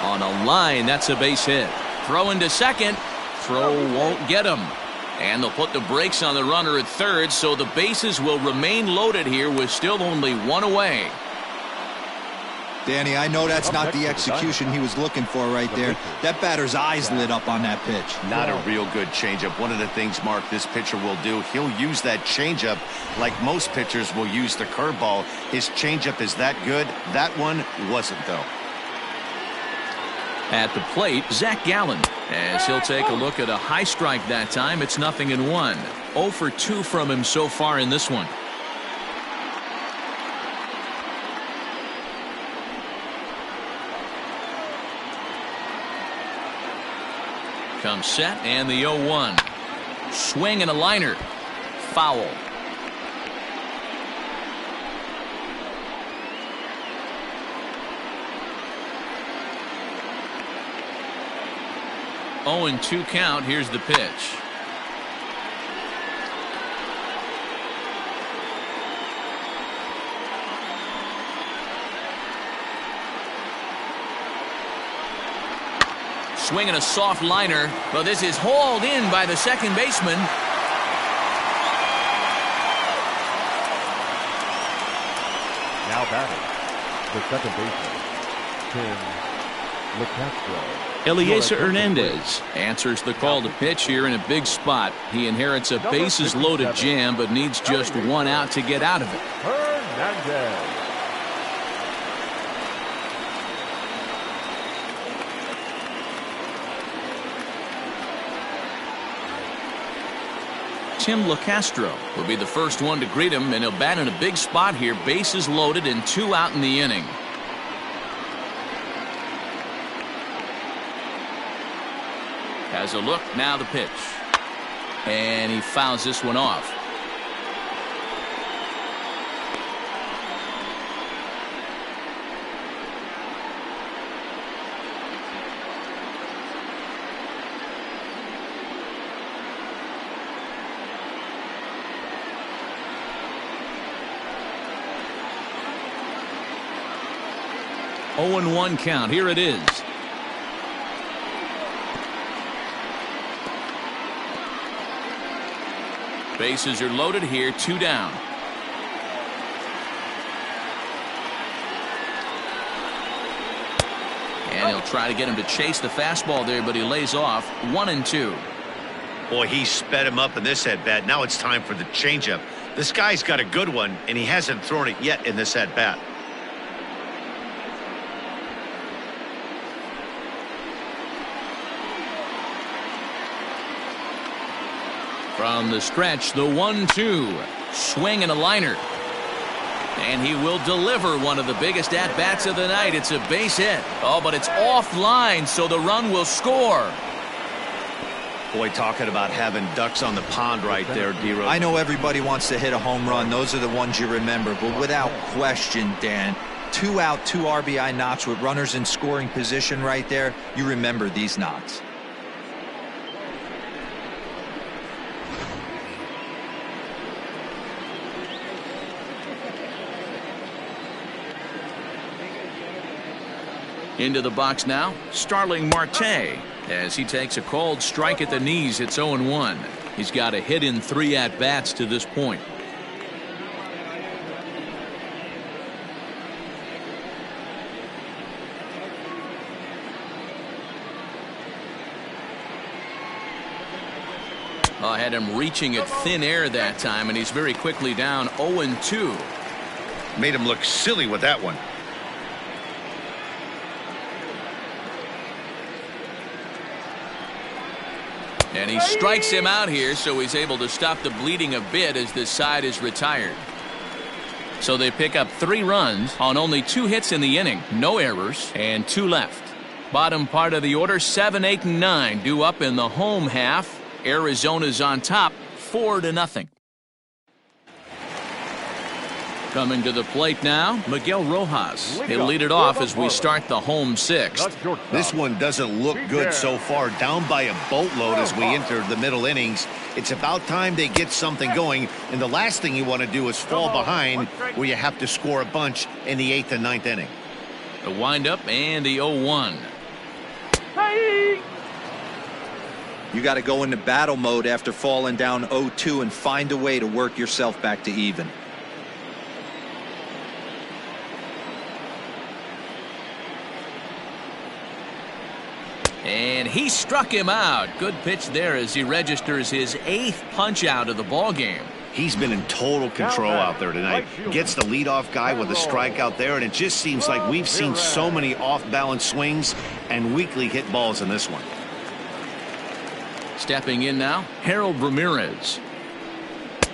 On a line, that's a base hit. Throw into second. Throw won't get him. And they'll put the brakes on the runner at third, so the bases will remain loaded here with still only 1 away. Danny, I know that's not the execution he was looking for right there. That batter's eyes lit up on that pitch. Not a real good changeup. One of the things, Mark, this pitcher will do, he'll use that changeup like most pitchers will use the curveball. His changeup is that good. That one wasn't, though. At the plate, Zach Gallen, as he'll take a look at a high strike that time. It's 0-1. 0 for 2 from him so far in this one. Comes set and the 0-1. Swing and a liner. Foul. Oh, and 2 count. Here's the pitch. Swinging a soft liner, but this is hauled in by the second baseman. Now batting, the second baseman, Tim LeCastro. Eliezer Hernandez answers the call to pitch here in a big spot. He inherits a bases-loaded jam, but needs just 1 out to get out of it. Hernandez. Tim LeCastro will be the first one to greet him, and he'll bat in a big spot here. Bases loaded and 2 out in the inning. Has a look, now the pitch. And he fouls this one off. Oh, and 1 count. Here it is. Bases are loaded here, 2 down. And he'll try to get him to chase the fastball there, but he lays off. 1 and 2. Boy, he sped him up in this at-bat. Now it's time for the changeup. This guy's got a good one, and he hasn't thrown it yet in this at-bat. From the stretch, the 1-2. Swing and a liner. And he will deliver one of the biggest at-bats of the night. It's a base hit. Oh, but it's offline, so the run will score. Boy, talking about having ducks on the pond right there, D-Rose. I know everybody wants to hit a home run. Those are the ones you remember. But without question, Dan, 2 out, 2 RBI knocks with runners in scoring position right there. You remember these knocks. Into the box now, Starling Marte, as he takes a called strike at the knees. It's 0-1. He's got a hit in 3 at-bats to this point. I had him reaching at thin air that time, and he's very quickly down 0-2. Made him look silly with that one. And he strikes him out here, so he's able to stop the bleeding a bit as this side is retired. So they pick up 3 runs on only 2 hits in the inning, no errors, and 2 left. Bottom part of the order, 7, 8, and 9 due up in the home half. Arizona's on top, 4-0. Coming to the plate now, Miguel Rojas. He'll lead it off as we start the home 6th. This one doesn't look good so far. Down by a boatload as we enter the middle innings. It's about time they get something going, and the last thing you want to do is fall behind where you have to score a bunch in the 8th and 9th inning. The windup and the 0-1. You got to go into battle mode after falling down 0-2 and find a way to work yourself back to even. And he struck him out. Good pitch there as he registers his 8th punch out of the ball game. He's been in total control out there tonight. Gets the leadoff guy with a strikeout there, and it just seems like we've seen so many off-balance swings and weakly hit balls in this one. Stepping in now, Harold Ramirez.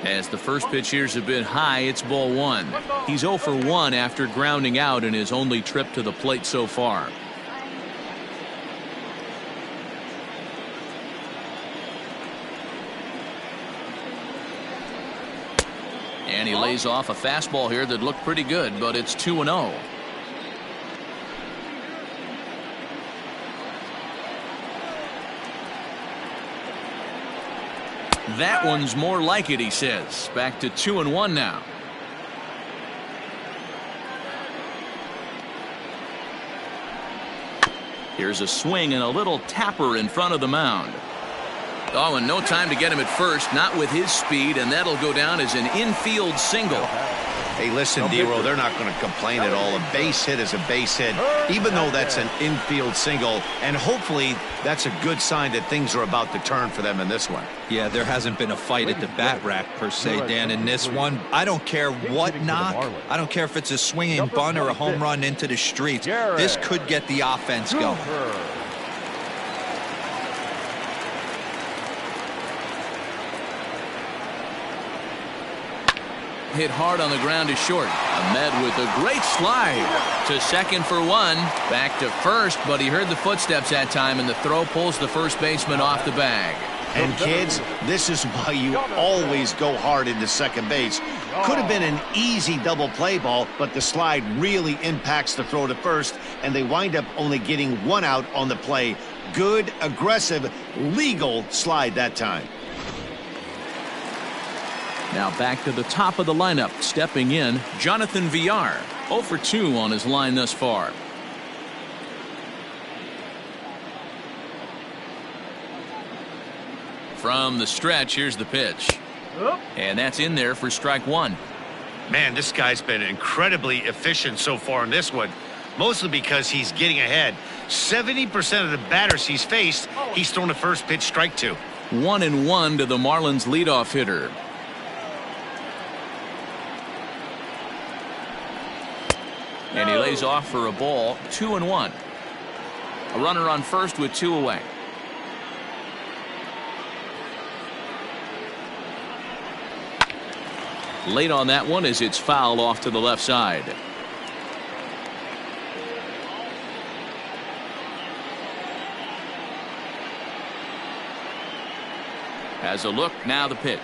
As the first pitch here's a bit high, it's ball 1. He's 0 for 1 after grounding out in his only trip to the plate so far. And he lays off a fastball here that looked pretty good, but it's 2-0. That one's more like it, he says. Back to 2-1 now. Here's a swing and a little tapper in front of the mound. Oh, and no time to get him at first, not with his speed, and that'll go down as an infield single. Hey, listen, D-Roll, they're not going to complain at all. A base hit is a base hit, even though that's an infield single, and hopefully that's a good sign that things are about to turn for them in this one. Yeah, there hasn't been a fight at the bat rack, per se, Dan. In this one, I don't care what knock. I don't care if it's a swinging bunt or a home run into the streets. This could get the offense going. Hit hard on the ground to short. Ahmed with a great slide to second for 1. Back to first, but he heard the footsteps that time, and the throw pulls the first baseman off the bag. And kids, this is why you always go hard into second base. Could have been an easy double play ball, but the slide really impacts the throw to first, and they wind up only getting 1 out on the play. Good, aggressive, legal slide that time. Now back to the top of the lineup. Stepping in, Jonathan Villar. 0 for 2 on his line thus far. From the stretch, here's the pitch. And that's in there for strike 1. Man, this guy's been incredibly efficient so far in this one, mostly because he's getting ahead. 70% of the batters he's faced, he's thrown a first pitch strike to. 1-1 to the Marlins leadoff hitter. And he lays off for a ball. 2-1. A runner on first with 2 away. Late on that one as it's fouled off to the left side. Has a look, now the pitch.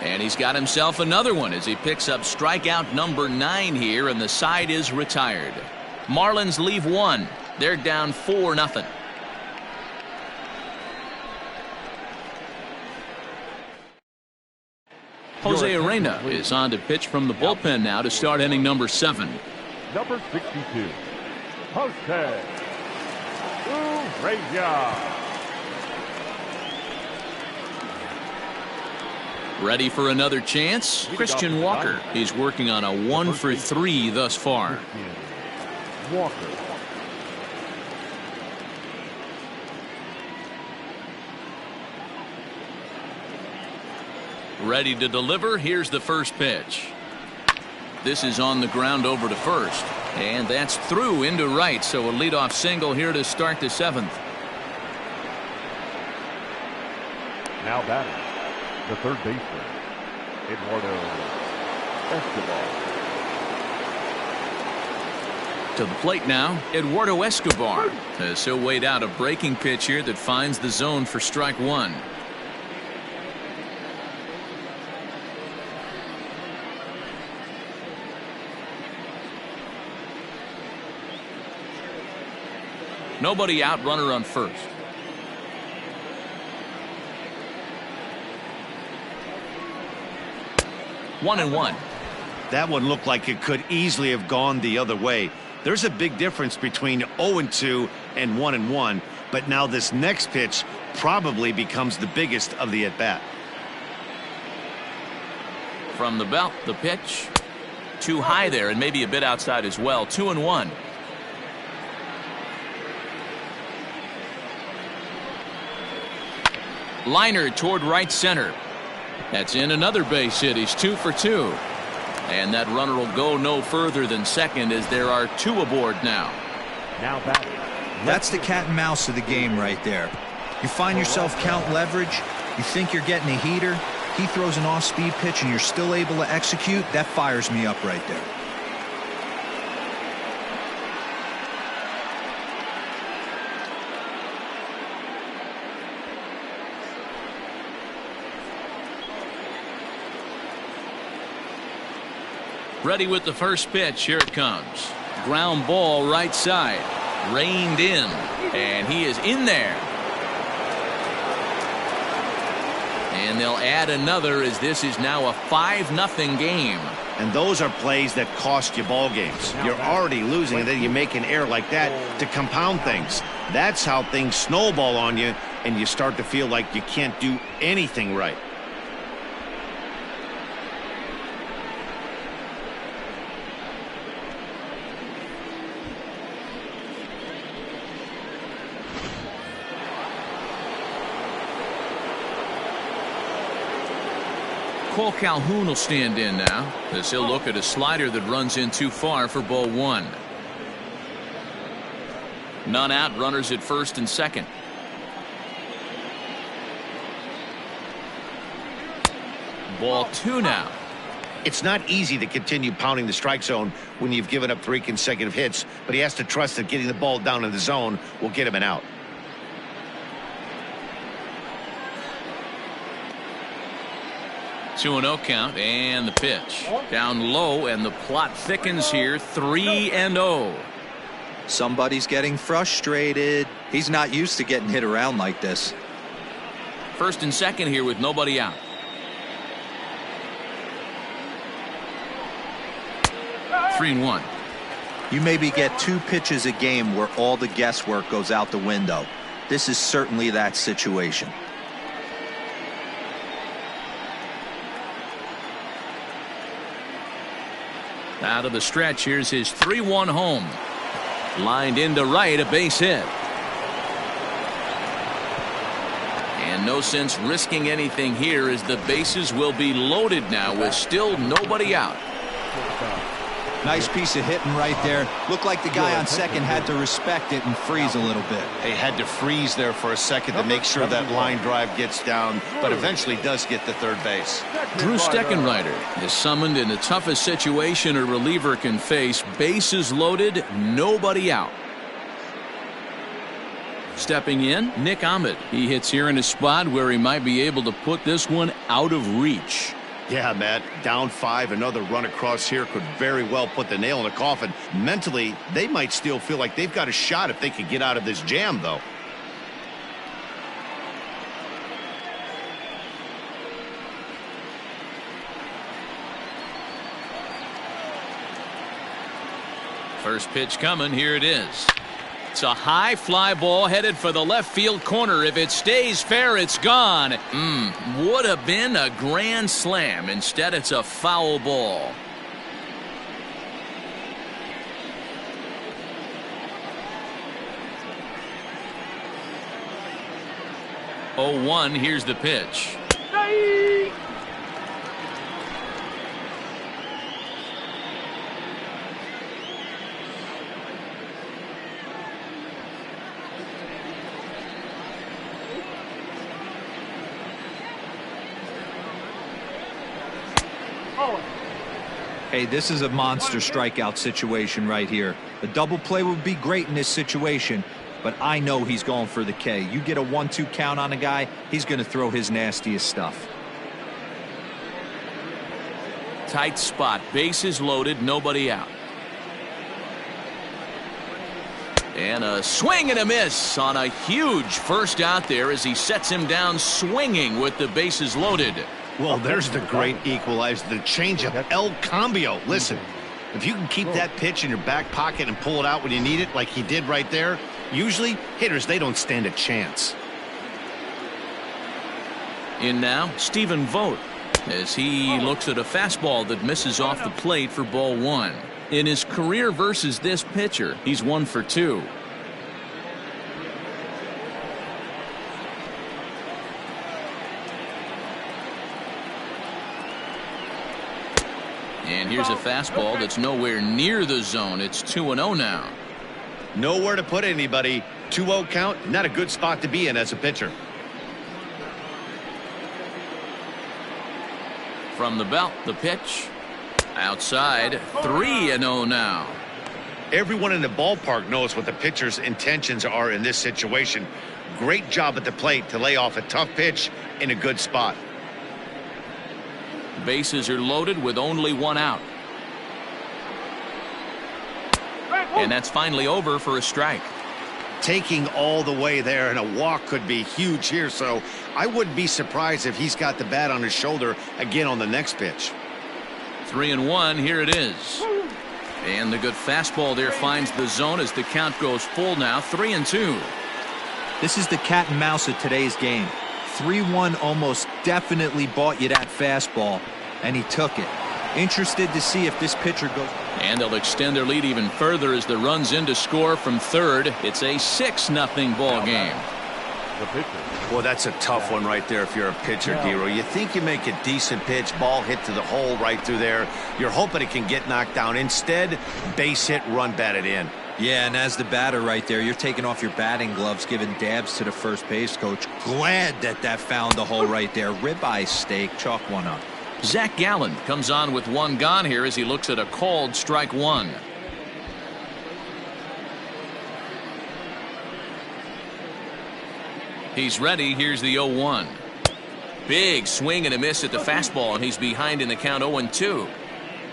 And he's got himself another one as he picks up strikeout number 9 here, and the side is retired. Marlins leave one. They're down 4-0. Jose Arena is on to pitch from the bullpen now to start inning number 7. Number 62, Jose Urrea. Ready for another chance? Christian Walker. He's working on a 1-for-3 thus far. Walker. Ready to deliver. Here's the first pitch. This is on the ground over to first. And that's through into right. So a leadoff single here to start the 7th. Now batting, the third baseman, Eduardo Escobar. To the plate now, Eduardo Escobar. As he'll wait out a breaking pitch here that finds the zone for strike 1. Nobody out, runner on first. One and one. That one looked like it could easily have gone the other way. There's a big difference between 0-2 and 1-1, but now this next pitch probably becomes the biggest of the at-bat. From the belt, the pitch. Too high there and maybe a bit outside as well. 2-1. Liner toward right center. That's in another base hit. He's 2 for 2. And that runner will go no further than second as there are 2 aboard now. Now batting. That's the cat and mouse of the game right there. You find yourself count leverage. You think you're getting a heater. He throws an off-speed pitch and you're still able to execute. That fires me up right there. Ready with the first pitch. Here it comes. Ground ball right side. Reined in. And he is in there. And they'll add another as this is now a 5-0 game. And those are plays that cost you ball games. You're already losing and then you make an error like that to compound things. That's how things snowball on you and you start to feel like you can't do anything right. Cole Calhoun will stand in now as he'll look at a slider that runs in too far for ball 1. None out, runners at first and second. Ball 2 now. It's not easy to continue pounding the strike zone when you've given up 3 consecutive hits, but he has to trust that getting the ball down in the zone will get him an out. 2-0 count and the pitch down low and the plot thickens here. 3-0. Somebody's getting frustrated. He's not used to getting hit around like this. First and second here with nobody out. Three and one. You maybe get 2 pitches a game where all the guesswork goes out the window. This is certainly that situation. Out of the stretch, here's his 3-1 home. Lined into right, a base hit. And no sense risking anything here as the bases will be loaded now with still nobody out. Nice piece of hitting right there. Looked like the guy on second had to respect it and freeze a little bit. They had to freeze there for a second to make sure that line drive gets down, but eventually does get to third base. Drew Steckenrider is summoned in the toughest situation a reliever can face. Bases loaded, nobody out. Stepping in, Nick Ahmed. He hits here in a spot where he might be able to put this one out of reach. Yeah, Matt, down 5, another run across here could very well put the nail in the coffin. Mentally, they might still feel like they've got a shot if they could get out of this jam, though. First pitch coming. Here it is. It's a high fly ball headed for the left field corner. If it stays fair, it's gone. Would have been a grand slam. Instead, it's a foul ball. Oh, 1. Here's the pitch. Hey, this is a monster strikeout situation right here. A double play would be great in this situation, but I know he's going for the K. You get a 1-2 count on a guy, he's going to throw his nastiest stuff. Tight spot. Bases loaded. Nobody out. And a swing and a miss on a huge first out there as he sets him down swinging with the bases loaded. Well, there's the great equalizer, the changeup, El Cambio. Listen, if you can keep that pitch in your back pocket and pull it out when you need it like he did right there, usually hitters, they don't stand a chance. In now, Stephen Vogt, as he looks at a fastball that misses off the plate for ball 1. In his career versus this pitcher, he's 1 for 2. And here's a fastball that's nowhere near the zone. It's 2-0 now. Nowhere to put anybody. 2-0 count, not a good spot to be in as a pitcher. From the belt, the pitch. Outside, 3-0 now. Everyone in the ballpark knows what the pitcher's intentions are in this situation. Great job at the plate to lay off a tough pitch in a good spot. Bases are loaded with only 1 out. And that's finally over for a strike. Taking all the way there, and a walk could be huge here, so I wouldn't be surprised if he's got the bat on his shoulder again on the next pitch. 3-1. Here it is. And the good fastball there finds the zone as the count goes full now. 3-2. This is the cat and mouse of today's game. 3-1 almost definitely bought you that fastball, and he took it. Interested to see if this pitcher goes. And they'll extend their lead even further as the runs in to score from third. It's a 6-0 ball game. Well, that's a tough one right there if you're a pitcher, Dero. You think you make a decent pitch, ball hit to the hole right through there. You're hoping it can get knocked down. Instead, base hit, run batted in. Yeah, and as the batter right there, you're taking off your batting gloves, giving dabs to the first base coach. Glad that found the hole right there. Ribeye steak, chalk one up. Zach Gallen comes on with 1 gone here as he looks at a called strike 1. He's ready. Here's the 0-1. Big swing and a miss at the fastball, and he's behind in the count 0-2.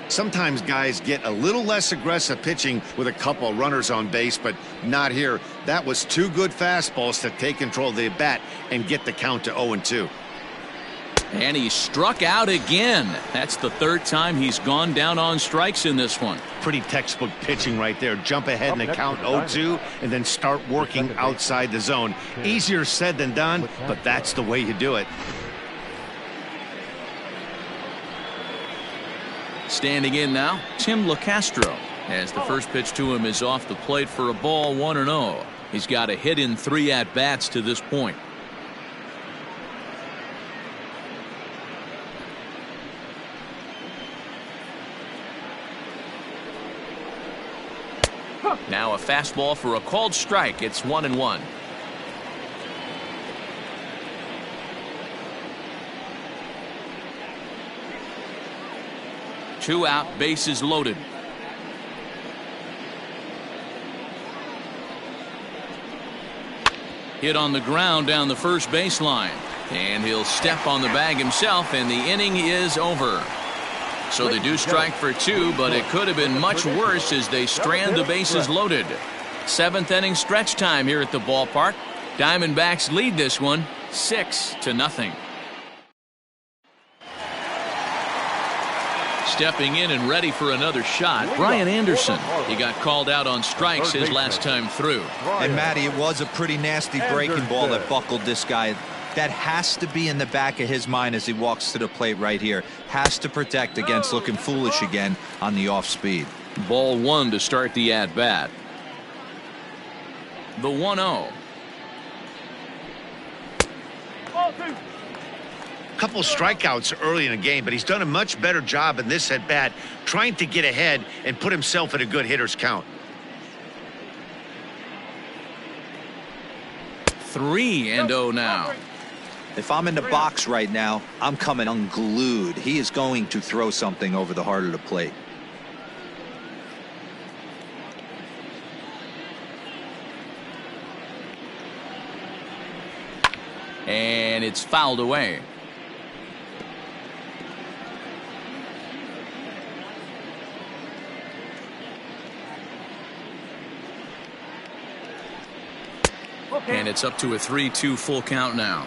Sometimes guys get a little less aggressive pitching with a couple of runners on base, but not here. That was 2 good fastballs to take control of the bat and get the count to 0-2. And he struck out again. That's the 3rd time he's gone down on strikes in this one. Pretty textbook pitching right there. Jump ahead in the count 0-2 and then start working outside the zone. Easier said than done, but that's the way you do it. Standing in now, Tim LeCastro, as the first pitch to him is off the plate for a ball. 1-0. He's got a hit in 3 at-bats to this point. Now a fastball for a called strike. It's 1-1. Two out, bases loaded. Hit on the ground down the first baseline. And he'll step on the bag himself, and the inning is over. So they do strike for 2, but it could have been much worse as they strand the bases loaded. 7th inning stretch time here at the ballpark. Diamondbacks lead this one 6-0. Stepping in and ready for another shot, Brian Anderson. He got called out on strikes his last time through. And Matty, it was a pretty nasty breaking ball that buckled this guy. That has to be in the back of his mind as he walks to the plate right here. Has to protect against looking foolish again on the off speed. Ball 1 to start the at bat. The 1-0. Couple strikeouts early in the game, but he's done a much better job in this at bat trying to get ahead and put himself at a good hitter's count. 3-0 now. If I'm in the box right now, I'm coming unglued. He is going to throw something over the heart of the plate. And it's fouled away. And it's up to a 3-2 full count now.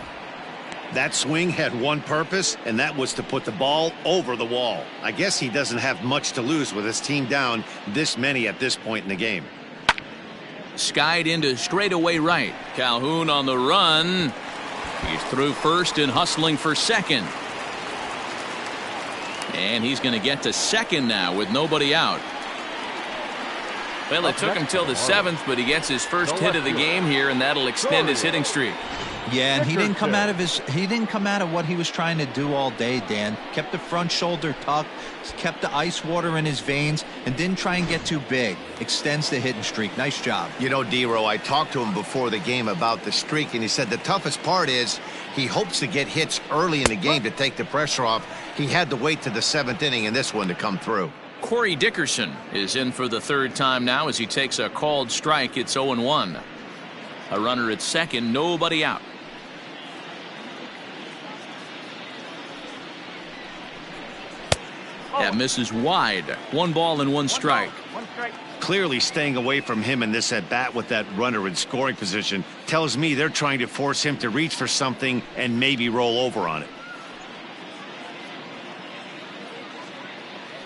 That swing had one purpose, and that was to put the ball over the wall. I guess he doesn't have much to lose with his team down this many at this point in the game. Skied into straightaway right. Calhoun on the run. He's through first and hustling for second. And he's going to get to second now with nobody out. Well, it took him till the 7th, but he gets his first hit of the game here, and that'll extend his hitting streak. Yeah, and he didn't come out of what he was trying to do all day, Dan. Kept the front shoulder tucked, kept the ice water in his veins, and didn't try and get too big. Extends the hitting streak. Nice job. You know, D-Row, I talked to him before the game about the streak, and he said the toughest part is he hopes to get hits early in the game to take the pressure off. He had to wait to the 7th inning in this one to come through. Corey Dickerson is in for the 3rd time now as he takes a called strike. It's 0-1. A runner at second, nobody out. That misses wide. 1 ball and 1 strike. Clearly staying away from him in this at bat with that runner in scoring position tells me they're trying to force him to reach for something and maybe roll over on it.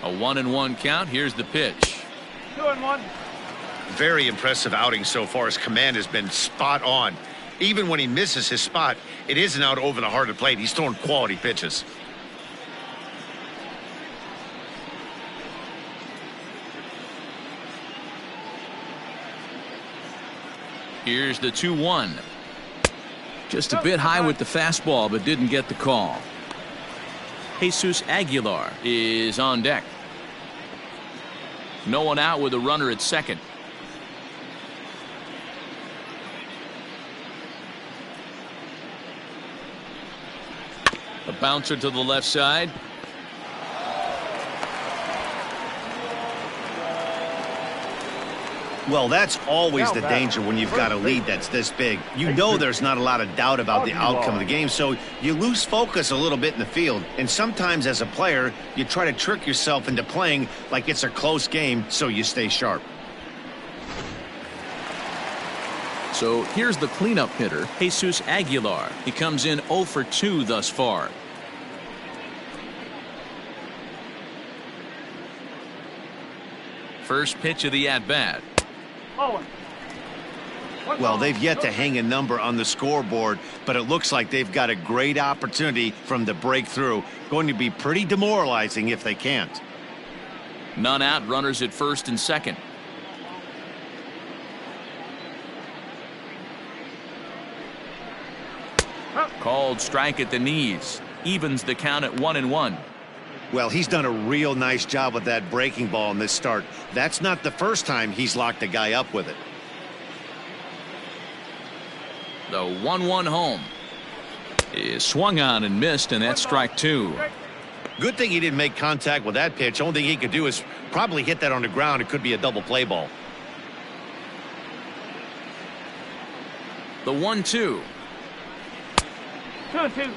A 1-1 count. Here's the pitch. 2-1. Very impressive outing so far. His command has been spot on. Even when he misses his spot, it isn't out over the heart of the plate. He's throwing quality pitches. Here's the 2-1. Just a bit high with the fastball, but didn't get the call. Jesus Aguilar is on deck. No one out with a runner at second. A bouncer to the left side. Well, that's always the danger when you've got a lead that's this big. You know there's not a lot of doubt about the outcome of the game, so you lose focus a little bit in the field. And sometimes as a player, you try to trick yourself into playing like it's a close game so you stay sharp. So here's the cleanup hitter, Jesus Aguilar. He comes in 0 for 2 thus far. First pitch of the at-bat. Well, they've yet to hang a number on the scoreboard, but it looks like they've got a great opportunity from the breakthrough. Going to be pretty demoralizing if they can't. None out, runners at first and second. Called strike at the knees. Evens the count at 1-1. Well, he's done a real nice job with that breaking ball in this start. That's not the first time he's locked a guy up with it. The 1-1 home is swung on and missed, and that's strike 2. Good thing he didn't make contact with that pitch. Only thing he could do is probably hit that on the ground. It could be a double play ball. The 1-2. 2-2.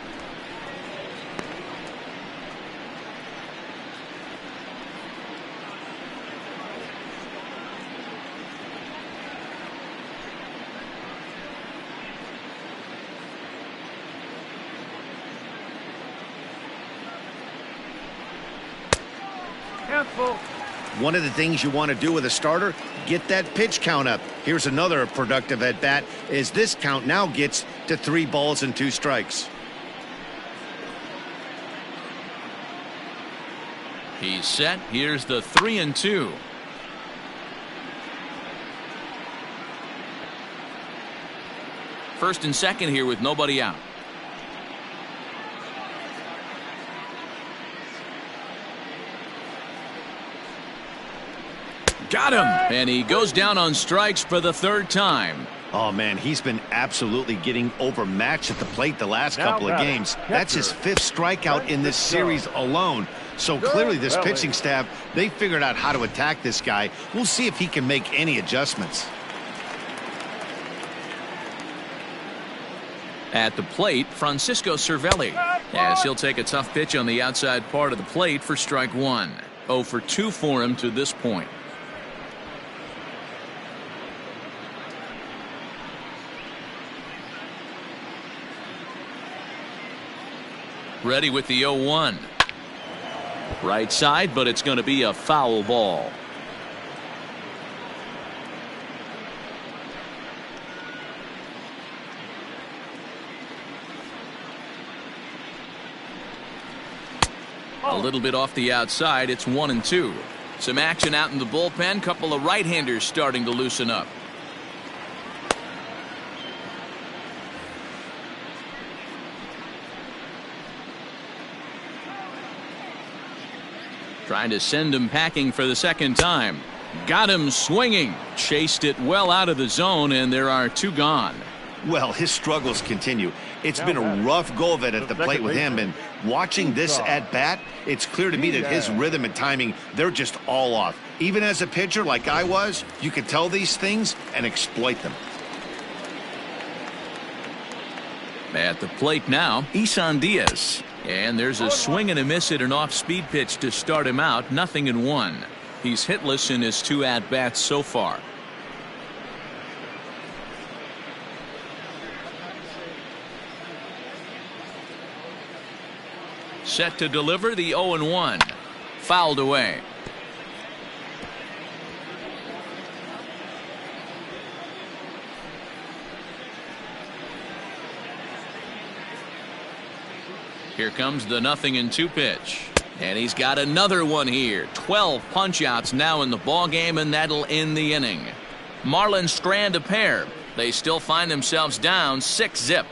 Cancel. One of the things you want to do with a starter, get that pitch count up. Here's another productive at bat as this count now gets to 3 balls and 2 strikes. He's set. Here's the 3-2. First and second here with nobody out. Got him. And he goes down on strikes for the 3rd time. Oh, man, he's been absolutely getting overmatched at the plate the last couple of games. That's his 5th strikeout in this series alone. So clearly this pitching staff, they figured out how to attack this guy. We'll see if he can make any adjustments. At the plate, Francisco Cervelli, as he'll take a tough pitch on the outside part of the plate for strike 1. 0 for 2 for him to this point. Ready with the 0-1. Right side, but it's going to be a foul ball. A little bit off the outside. It's 1-2. Some action out in the bullpen. Couple of right-handers starting to loosen up. Trying to send him packing for the 2nd time. Got him swinging. Chased it well out of the zone, and there are 2 gone. Well, his struggles continue. It's been a rough go of it at the plate with him, and watching this at bat, it's clear to me that his rhythm and timing, they're just all off. Even as a pitcher like I was, you could tell these things and exploit them. At the plate now, Isan Diaz. And there's a swing and a miss at an off-speed pitch to start him out. 0-1. He's hitless in his 2 at-bats so far. Set to deliver the 0-1. Fouled away. Here comes the 0-2 pitch. And he's got another one here. 12 punch-outs now in the ballgame, and that'll end the inning. Marlins strand a pair. They still find themselves down 6-0.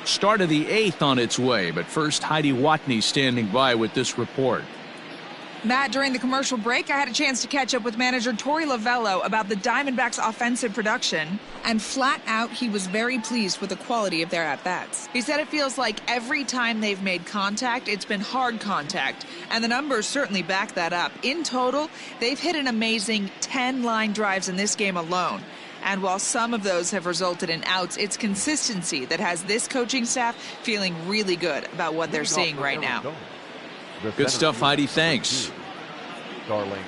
Start of the 8th on its way, but first Heidi Watney standing by with this report. Matt, during the commercial break, I had a chance to catch up with manager Torey Lovello about the Diamondbacks' offensive production, and flat out, he was very pleased with the quality of their at-bats. He said it feels like every time they've made contact, it's been hard contact, and the numbers certainly back that up. In total, they've hit an amazing 10 line drives in this game alone. And while some of those have resulted in outs, it's consistency that has this coaching staff feeling really good about what they're seeing right now. Good stuff, Heidi. Thanks. Darling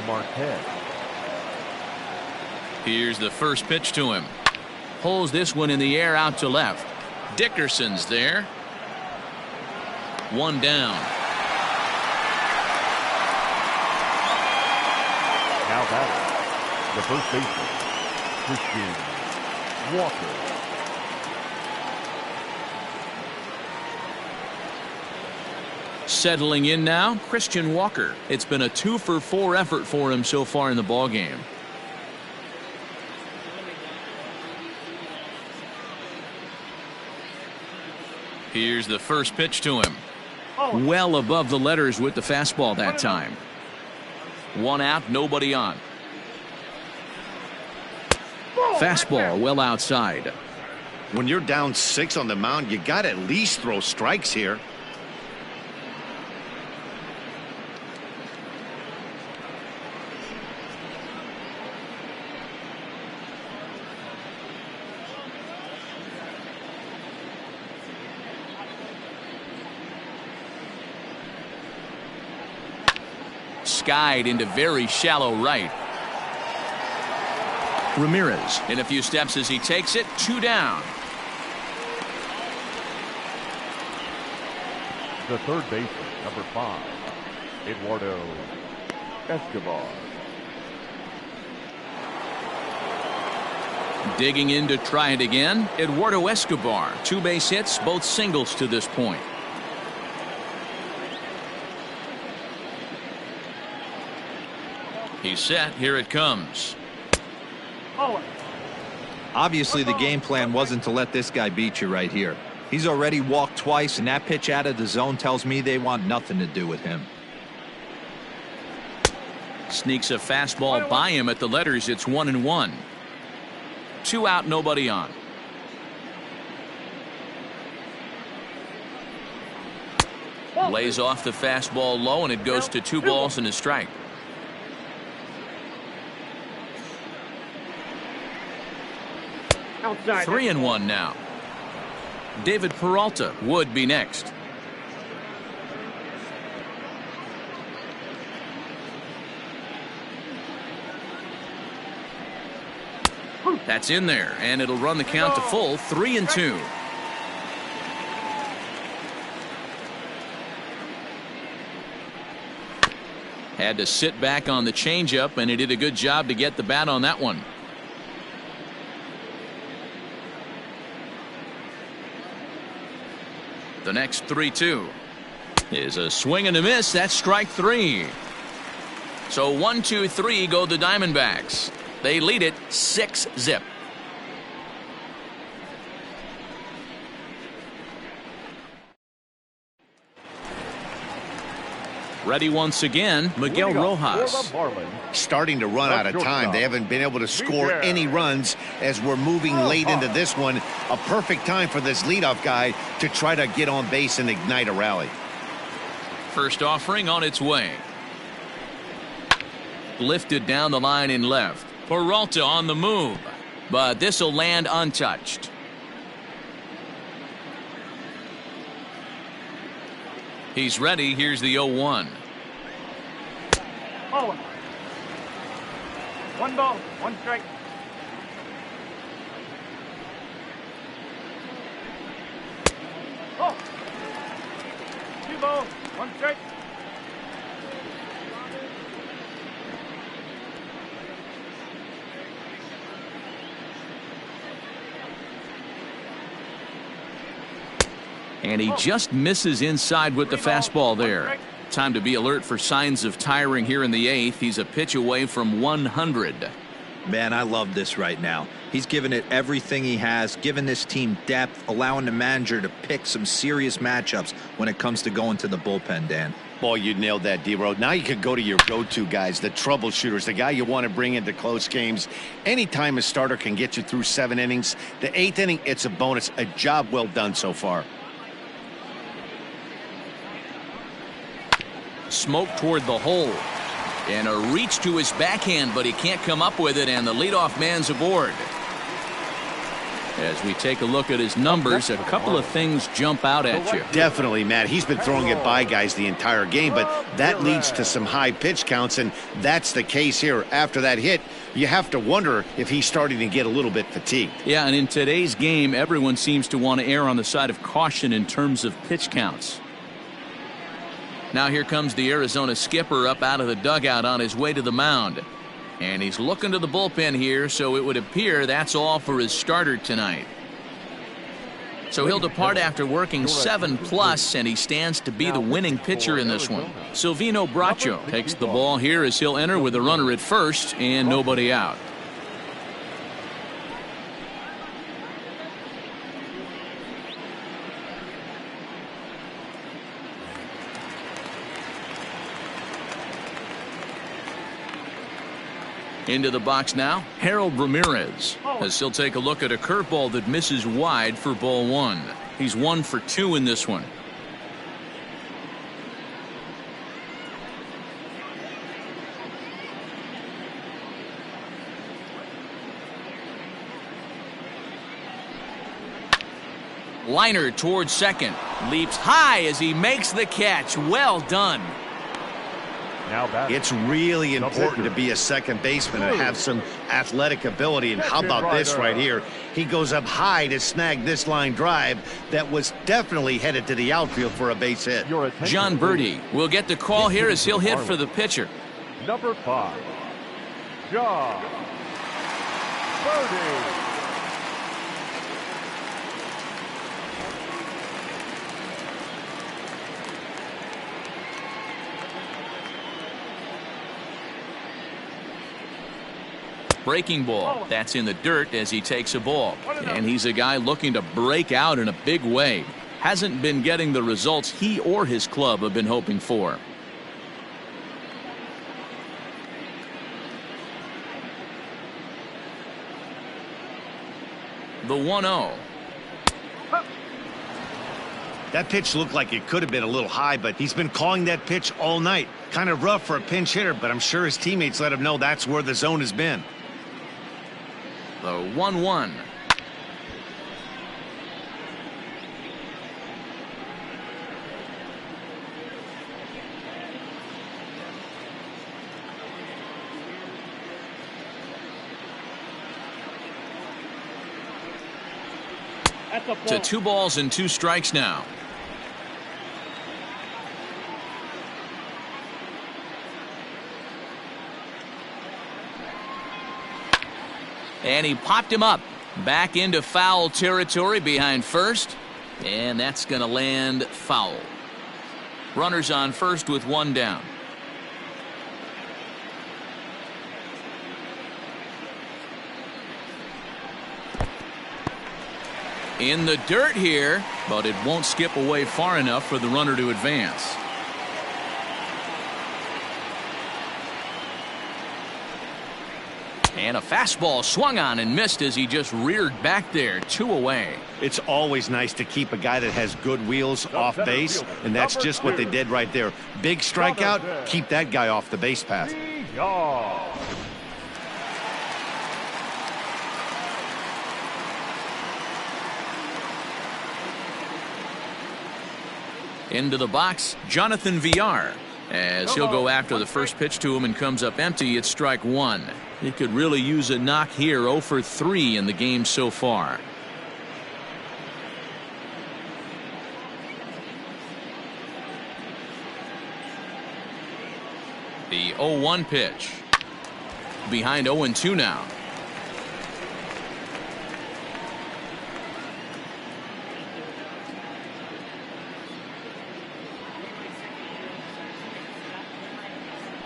Marquez. Here's the first pitch to him. Pulls this one in the air out to left. Dickerson's there. 1 down. Now batting, the first baseman, Christian Walker. Settling in now, Christian Walker. It's been a 2-for-4 effort for him so far in the ballgame. Here's the first pitch to him. Well above the letters with the fastball that time. 1 out, nobody on. Fastball well outside. When you're down 6 on the mound, you got to at least throw strikes here. skied into very shallow right. Ramirez in a few steps as he takes it. 2 down. The third baseman, number 5, Eduardo Escobar. Digging in to try it again, Eduardo Escobar. 2 base hits, both singles to this point. He's set. Here it comes. Obviously, the game plan wasn't to let this guy beat you right here. He's already walked twice, and that pitch out of the zone tells me they want nothing to do with him. Sneaks a fastball by him at the letters. It's 1-1. 2 out, nobody on. Lays off the fastball low, and it goes to 2 balls and a strike. Outside. 3-1 now. David Peralta would be next. That's in there, and it'll run the count to full. 3-2. Had to sit back on the changeup, and he did a good job to get the bat on that one. The next 3-2 is a swing and a miss. That's strike 3. So 1-2-3 go the Diamondbacks. They lead it 6-0. Ready once again, Miguel Rojas. Starting to run out of time. They haven't been able to score any runs as we're moving late into this one. A perfect time for this leadoff guy to try to get on base and ignite a rally. First offering on its way. Lifted down the line in left. Peralta on the move, but this will land untouched. He's ready. Here's the 0-1. Oh. 1 ball, 1 strike. Oh. 2 balls, 1 strike. And he just misses inside with the fastball there. Time to be alert for signs of tiring here in the 8th. He's a pitch away from 100. Man, I love this right now. He's given it everything he has, given this team depth, allowing the manager to pick some serious matchups when it comes to going to the bullpen, Dan. Boy, you nailed that, D-Row. Now you could go to your go-to guys, the troubleshooters, the guy you want to bring into close games. Anytime a starter can get you through 7 innings, the 8th inning, it's a bonus. A job well done so far. Smoke toward the hole. And a reach to his backhand, but he can't come up with it, and the leadoff man's aboard. As we take a look at his numbers, a couple of things jump out at you. Definitely, Matt. He's been throwing it by guys the entire game, but that leads to some high pitch counts, and that's the case here. After that hit, you have to wonder if he's starting to get a little bit fatigued. Yeah, and in today's game, everyone seems to want to err on the side of caution in terms of pitch counts. Now here comes the Arizona skipper up out of the dugout on his way to the mound. And he's looking to the bullpen here, so it would appear that's all for his starter tonight. So he'll depart after working 7+, and he stands to be the winning pitcher in this one. Silvino Bracho takes the ball here as he'll enter with a runner at first and nobody out. Into the box now, Harold Ramirez, as he'll take a look at a curveball that misses wide for ball 1. He's 1 for 2 in this one. Liner towards second, leaps high as he makes the catch. Well done. Now batting. It's really The important pitcher. to be a second baseman and have some athletic ability. And how about this right here? He goes up high to snag this line drive that was definitely headed to the outfield for a base hit. Your attention, John please. Birdie will get the call here as he'll hit for the pitcher. Number 5, John Birdie. Breaking ball. That's in the dirt as he takes a ball. And he's a guy looking to break out in a big way. Hasn't been getting the results he or his club have been hoping for. The 1-0. That pitch looked like it could have been a little high, but he's been calling that pitch all night. Kind of rough for a pinch hitter, but I'm sure his teammates let him know that's where the zone has been. The 1-1. To 2 balls and 2 strikes now. And he popped him up back into foul territory behind first, and that's going to land foul. Runners on first with 1 down. In the dirt here, but it won't skip away far enough for the runner to advance. And a fastball swung on and missed as he just reared back there. 2 away. It's always nice to keep a guy that has good wheels off base, and that's just what they did right there. Big strikeout, keep that guy off the base path. Into the box, Jonathan Villar. As he'll go after the first pitch to him and comes up empty, it's strike 1. He could really use a knock here. 0 for 3 in the game so far. The 0-1 pitch. Behind 0-2 now.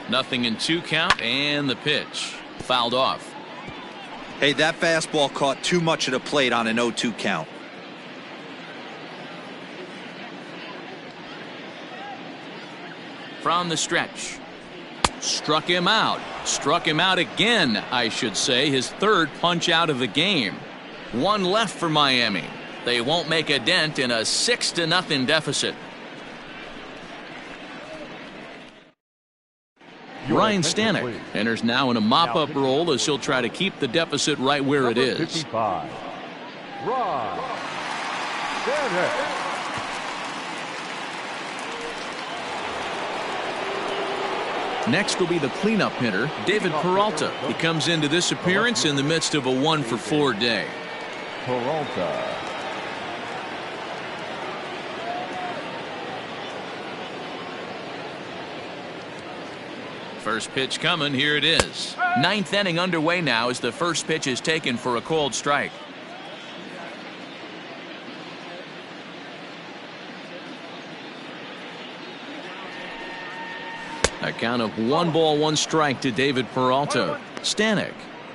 Nothing in 2 count, and the pitch fouled off. Hey, that fastball caught too much of the plate on an 0-2 count. From the stretch. Struck him out. Struck him out again, I should say. His 3rd punch out of the game. 1 left for Miami. They won't make a dent in a 6-0 deficit. Ryan Stanek enters now in a mop-up role as he'll try to keep the deficit right where it is. 55, Ryan Stanek. Next will be the cleanup hitter, David Peralta. He comes into this appearance in the midst of a 1 for 4 day. Peralta. First pitch coming. Here it is. 9th inning underway now as the first pitch is taken for a called strike. A count of 1 ball, 1 strike to David Peralta. Stanek,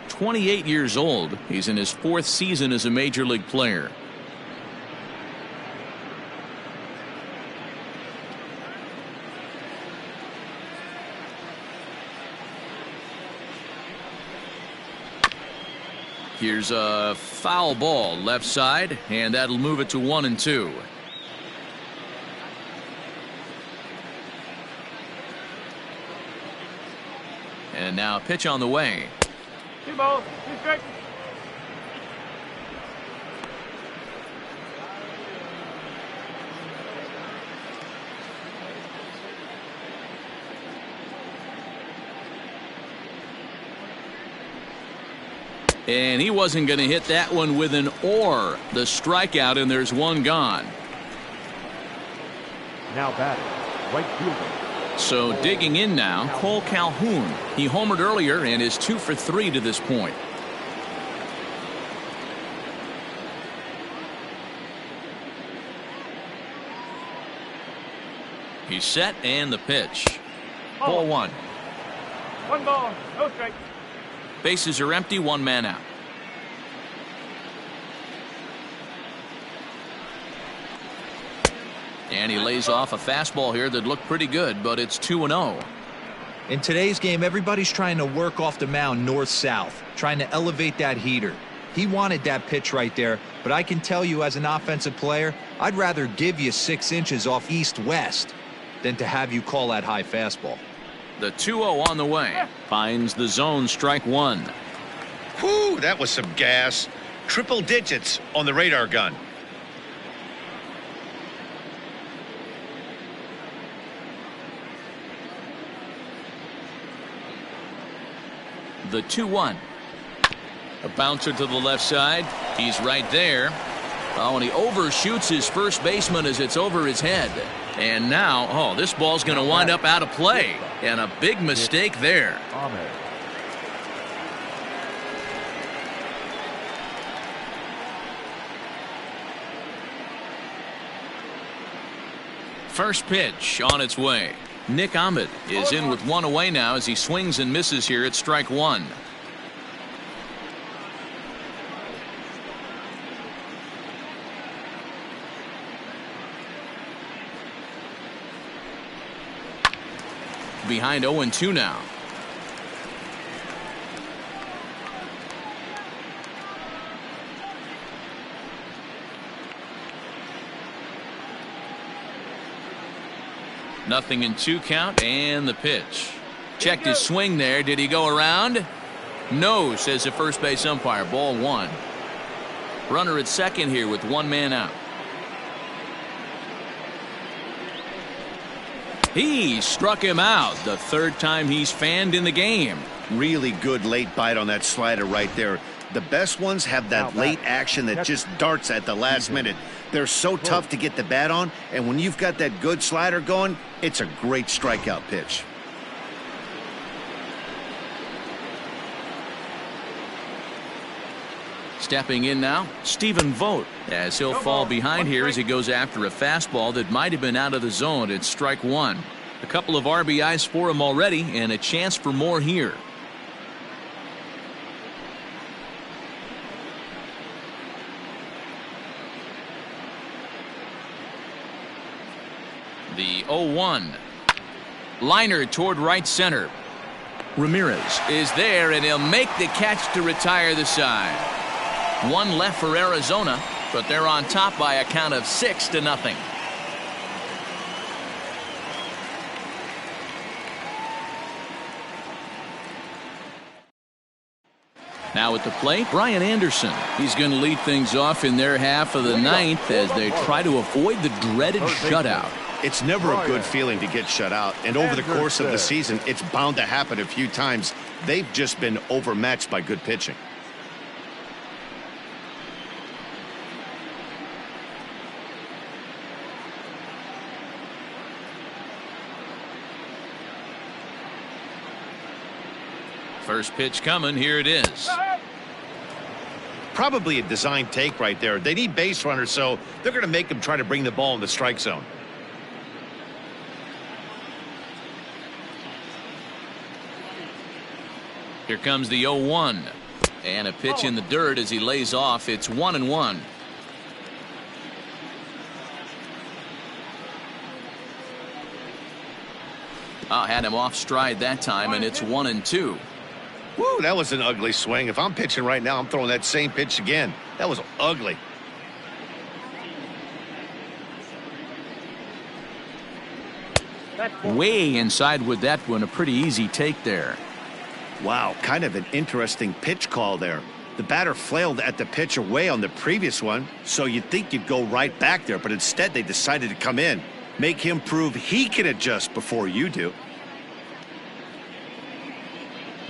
28 years old. He's in his 4th season as a major league player. Here's a foul ball left side, and that'll move it to 1-2. And now a pitch on the way. 2 balls, 2 strikes. And he wasn't going to hit that one with an or. The strikeout, and there's one gone. Now batting, right fielder. So digging in now, Cole Calhoun. He homered earlier and is 2 for 3 to this point. He's set, and the pitch. Ball 1. 1 ball, no strike. Bases are empty, 1 man out. And he lays off a fastball here that looked pretty good, but it's 2-0. In today's game, everybody's trying to work off the mound north-south, trying to elevate that heater. He wanted that pitch right there, but I can tell you as an offensive player, I'd rather give you 6 inches off east-west than to have you call that high fastball. The 2-0 on the way. Finds the zone, strike 1. Whew, that was some gas. Triple digits on the radar gun. The 2-1. A bouncer to the left side. He's right there. Oh, and he overshoots his first baseman as it's over his head. And now, oh, this ball's going to wind up out of play. And a big mistake there. Ahmed. First pitch on its way. Nick Ahmed is in with 1 away now as he swings and misses here at strike 1. Behind 0-2 now. Nothing in 2 count, and the pitch. Checked his swing there. Did he go around? No, says the first base umpire. Ball 1. Runner at second here with 1 man out. He struck him out. The 3rd time he's fanned in the game. Really good late bite on that slider right there. The best ones have that late action that just darts at the last minute. They're so tough to get the bat on, and when you've got that good slider going, it's a great strikeout pitch. Stepping in now, Stephen Vogt, as he'll fall behind here as he goes after a fastball that might have been out of the zone at strike 1. A couple of RBIs for him already, and a chance for more here. The 0-1. Liner toward right center. Ramirez is there, and he'll make the catch to retire the side. 1 left for Arizona, but they're on top by a count of 6-0. Now at the plate, Brian Anderson. He's going to lead things off in their half of the 9th as they try to avoid the dreaded shutout. It's never a good feeling to get shut out, and over the course of the season, it's bound to happen a few times. They've just been overmatched by good pitching. First pitch coming. Here it is. Probably a design take right there. They need base runners, so they're going to make them try to bring the ball in the strike zone. Here comes the 0-1. And a pitch in the dirt as he lays off. It's 1-1. Had him off stride that time, and it's 1-2. Woo, that was an ugly swing. If I'm pitching right now, I'm throwing that same pitch again. That was ugly. Way inside with that one. A pretty easy take there. Wow, kind of an interesting pitch call there. The batter flailed at the pitch away on the previous one, so you'd think you'd go right back there, but instead they decided to come in. Make him prove he can adjust before you do.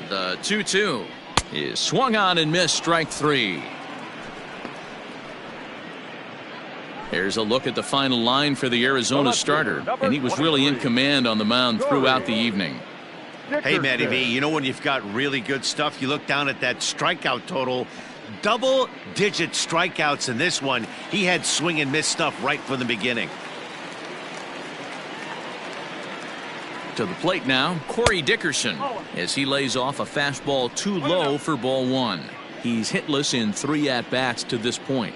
The 2-2. is swung on and missed, strike 3. Here's a look at the final line for the Arizona starter, and he was really in command on the mound throughout the evening. Hey, Matty V, you know when you've got really good stuff, you look down at that strikeout total, double-digit strikeouts in this one. He had swing and miss stuff right from the beginning. To the plate now, Corey Dickerson, as he lays off a fastball too low for ball 1. He's hitless in 3 at-bats to this point.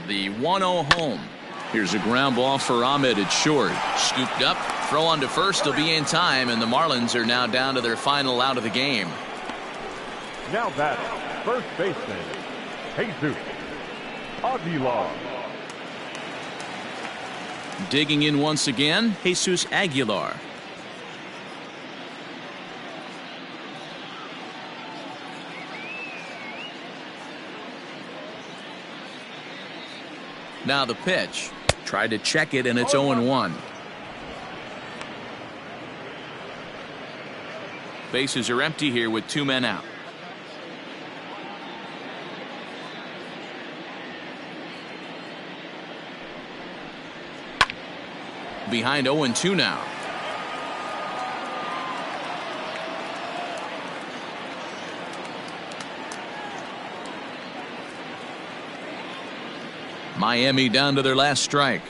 The 1-0 home. Here's a ground ball for Ahmed at short. Scooped up, throw on to first, will be in time, and the Marlins are now down to their final out of the game. Now batting, first baseman, Jesus Aguilar. Digging in once again, Jesus Aguilar. Now the pitch. Tried to check it, and it's 0-1. Bases are empty here with 2 men out. Behind 0-2 now. Miami down to their last strike.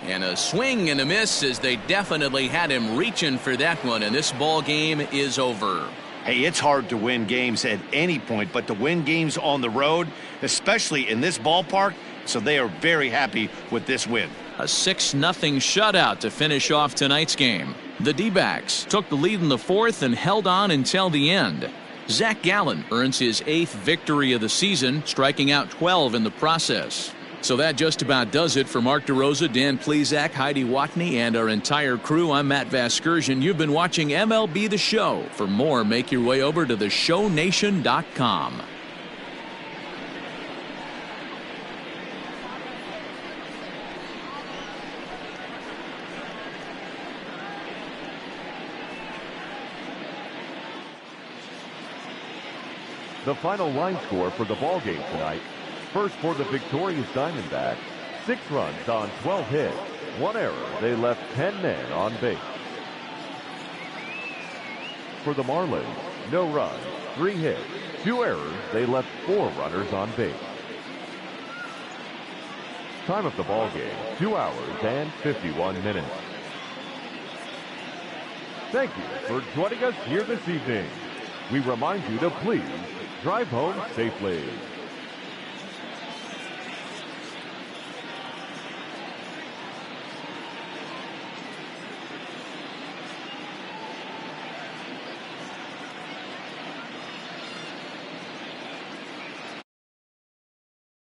And a swing and a miss, as they definitely had him reaching for that one, and this ball game is over. Hey, it's hard to win games at any point, but to win games on the road, especially in this ballpark, so they are very happy with this win. A 6-0 shutout to finish off tonight's game. The D-backs took the lead in the 4th and held on until the end. Zach Gallen earns his 8th victory of the season, striking out 12 in the process. So that just about does it for Mark DeRosa, Dan Plesac, Heidi Watney, and our entire crew. I'm Matt Vasgersian. You've been watching MLB The Show. For more, make your way over to theshownation.com. The final line score for the ball game tonight. First for the victorious Diamondbacks, 6 runs on 12 hits, 1 error. They left 10 men on base. For the Marlins, no runs, 3 hits, 2 errors. They left 4 runners on base. Time of the ball game, 2 hours and 51 minutes. Thank you for joining us here this evening. We remind you to please drive home safely.